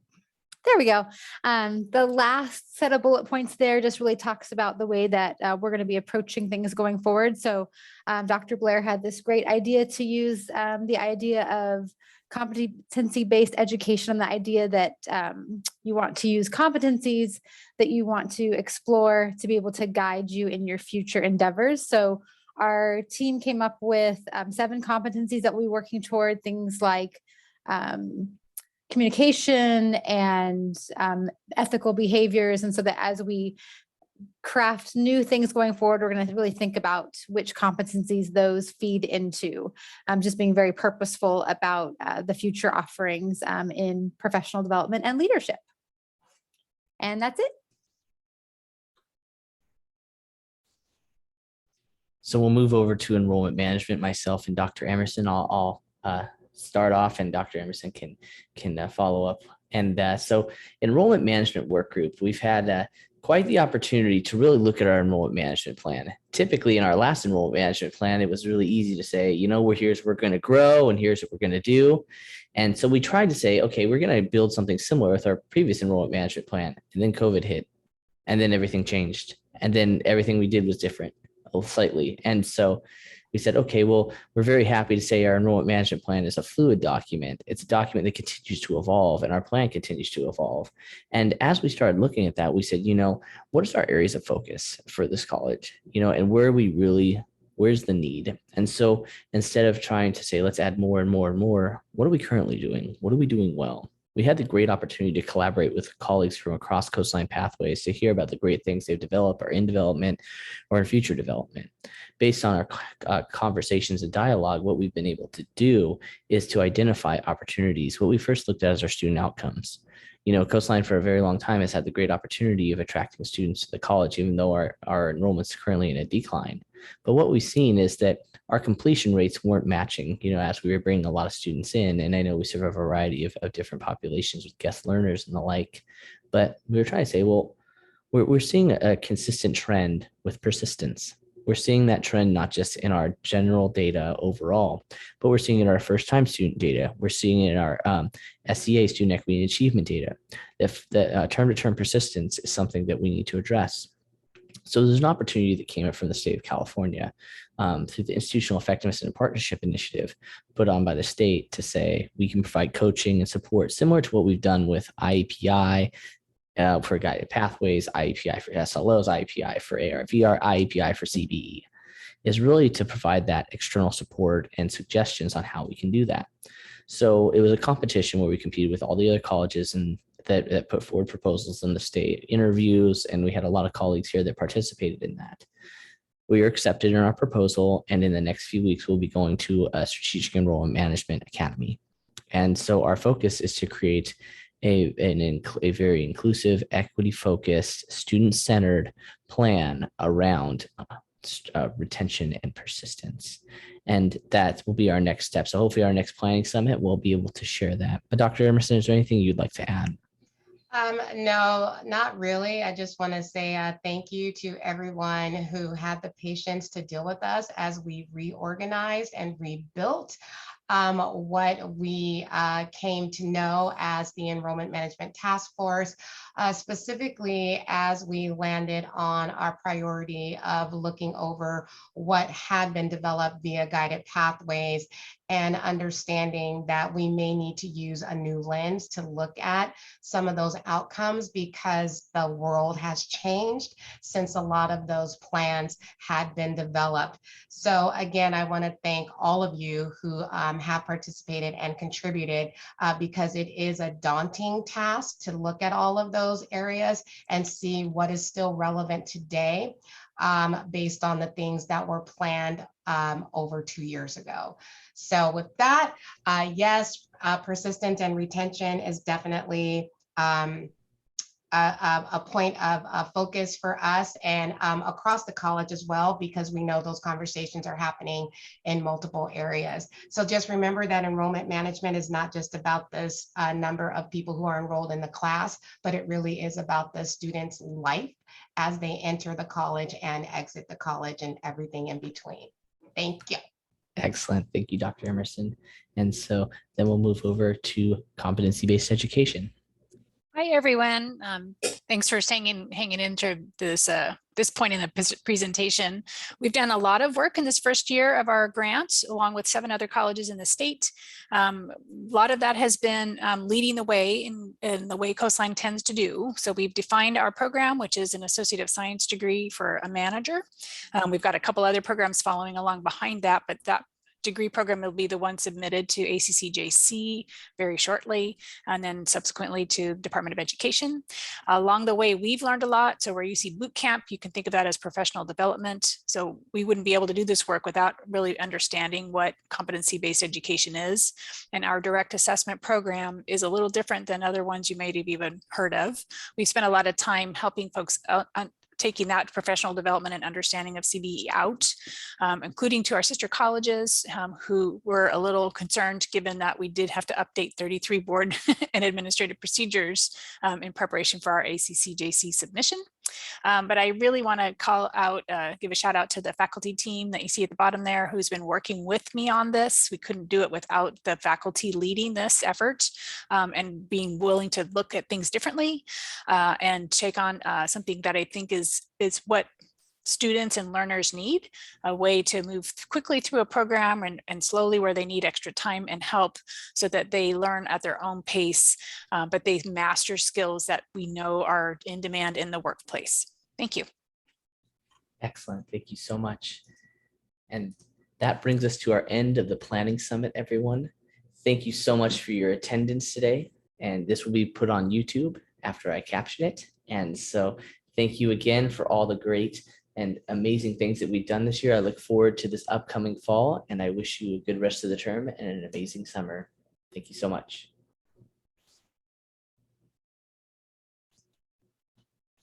there we go. The last set of bullet points there just really talks about the way that we're going to be approaching things going forward. So Dr. Blair had this great idea to use the idea of competency-based education, and the idea that you want to use competencies that you want to explore to be able to guide you in your future endeavors. So our team came up with 7 competencies that we're working toward, things like communication and ethical behaviors. And so that as we craft new things going forward, we're going to really think about which competencies those feed into, just being very purposeful about the future offerings in professional development and leadership. And that's it. So we'll move over to enrollment management. Myself and Dr. Emerson, I'll start off, and Dr. Emerson can follow up. And so enrollment management work group, we've had quite the opportunity to really look at our enrollment management plan. Typically in our last enrollment management plan, it was really easy to say, you know, here's where we're going to grow and here's what we're going to do. And so we tried to say, okay, we're going to build something similar with our previous enrollment management plan. And then COVID hit, and then everything changed. And then everything we did was different slightly. And so we said, okay, well, we're very happy to say our enrollment management plan is a fluid document. It's a document that continues to evolve, and our plan continues to evolve. And as we started looking at that, we said, you know, what is our areas of focus for this college? You know, and where's the need? And so instead of trying to say, let's add more and more and more, what are we currently doing? What are we doing well? We had the great opportunity to collaborate with colleagues from across Coastline Pathways to hear about the great things they've developed or in development or in future development. Based on our conversations and dialogue, what we've been able to do is to identify opportunities. What we first looked at is our student outcomes. You know, Coastline for a very long time has had the great opportunity of attracting students to the college, even though our enrollment's currently in a decline. But what we've seen is that our completion rates weren't matching, you know, as we were bringing a lot of students in. And I know we serve a variety of different populations with guest learners and the like. But we were trying to say, well, we're seeing a consistent trend with persistence. We're seeing that trend not just in our general data overall, but we're seeing it in our first-time student data. We're seeing it in our SEA, student equity and achievement data. If the term-to-term persistence is something that we need to address. So there's an opportunity that came up from the state of California through the Institutional Effectiveness and Partnership Initiative put on by the state to say we can provide coaching and support similar to what we've done with IEPI for guided pathways, IEPI for SLOs, IEPI for ARVR, IEPI for CBE, is really to provide that external support and suggestions on how we can do that. So it was a competition where we competed with all the other colleges and that put forward proposals in the state interviews, and we had a lot of colleagues here that participated in that. we are accepted in our proposal, and in the next few weeks, we'll be going to a strategic enrollment management academy. And so our focus is to create a very inclusive, equity-focused, student-centered plan around retention and persistence. And that will be our next step. So hopefully our next planning summit, we'll be able to share that. But Dr. Emerson, is there anything you'd like to add? No, not really. I just want to say thank you to everyone who had the patience to deal with us as we reorganized and rebuilt what we came to know as the Enrollment Management Task Force, specifically as we landed on our priority of looking over what had been developed via guided pathways and understanding that we may need to use a new lens to look at some of those outcomes because the world has changed since a lot of those plans had been developed. So again, I want to thank all of you who have participated and contributed because it is a daunting task to look at all of those areas and see what is still relevant today based on the things that were planned over 2 years ago. So with that, yes, persistence and retention is definitely a point of focus for us and across the college as well, because we know those conversations are happening in multiple areas. So just remember that enrollment management is not just about this number of people who are enrolled in the class, but it really is about the student's life as they enter the college and exit the college and everything in between. Thank you. Excellent. Thank you, Dr. Emerson. And so then we'll move over to competency-based education. Hi, everyone. Thanks for hanging into this this point in the presentation. We've done a lot of work in this first year of our grant, along with 7 other colleges in the state. A lot of that has been leading the way in the way Coastline tends to do. So we've defined our program, which is an Associate of Science degree for a manager. We've got a couple other programs following along behind that, but that degree program will be the one submitted to ACCJC very shortly, and then subsequently to Department of Education. Along the way, we've learned a lot. So where you see boot camp, you can think of that as professional development. So we wouldn't be able to do this work without really understanding what competency-based education is. And our direct assessment program is a little different than other ones you may have even heard of. We spent a lot of time helping folks taking that professional development and understanding of CBE out, including to our sister colleges who were a little concerned given that we did have to update 33 board and administrative procedures in preparation for our ACCJC submission. But I really want to call out, give a shout out to the faculty team that you see at the bottom there who's been working with me on this. We couldn't do it without the faculty leading this effort and being willing to look at things differently and take on something that I think is what students and learners need, a way to move quickly through a program and slowly where they need extra time and help so that they learn at their own pace, but they master skills that we know are in demand in the workplace. Thank you. Excellent. Thank you so much. And that brings us to our end of the planning summit, everyone. Thank you so much for your attendance today. And this will be put on YouTube after I caption it. And so thank you again for all the great and amazing things that we've done this year. I look forward to this upcoming fall, and I wish you a good rest of the term and an amazing summer. Thank you so much.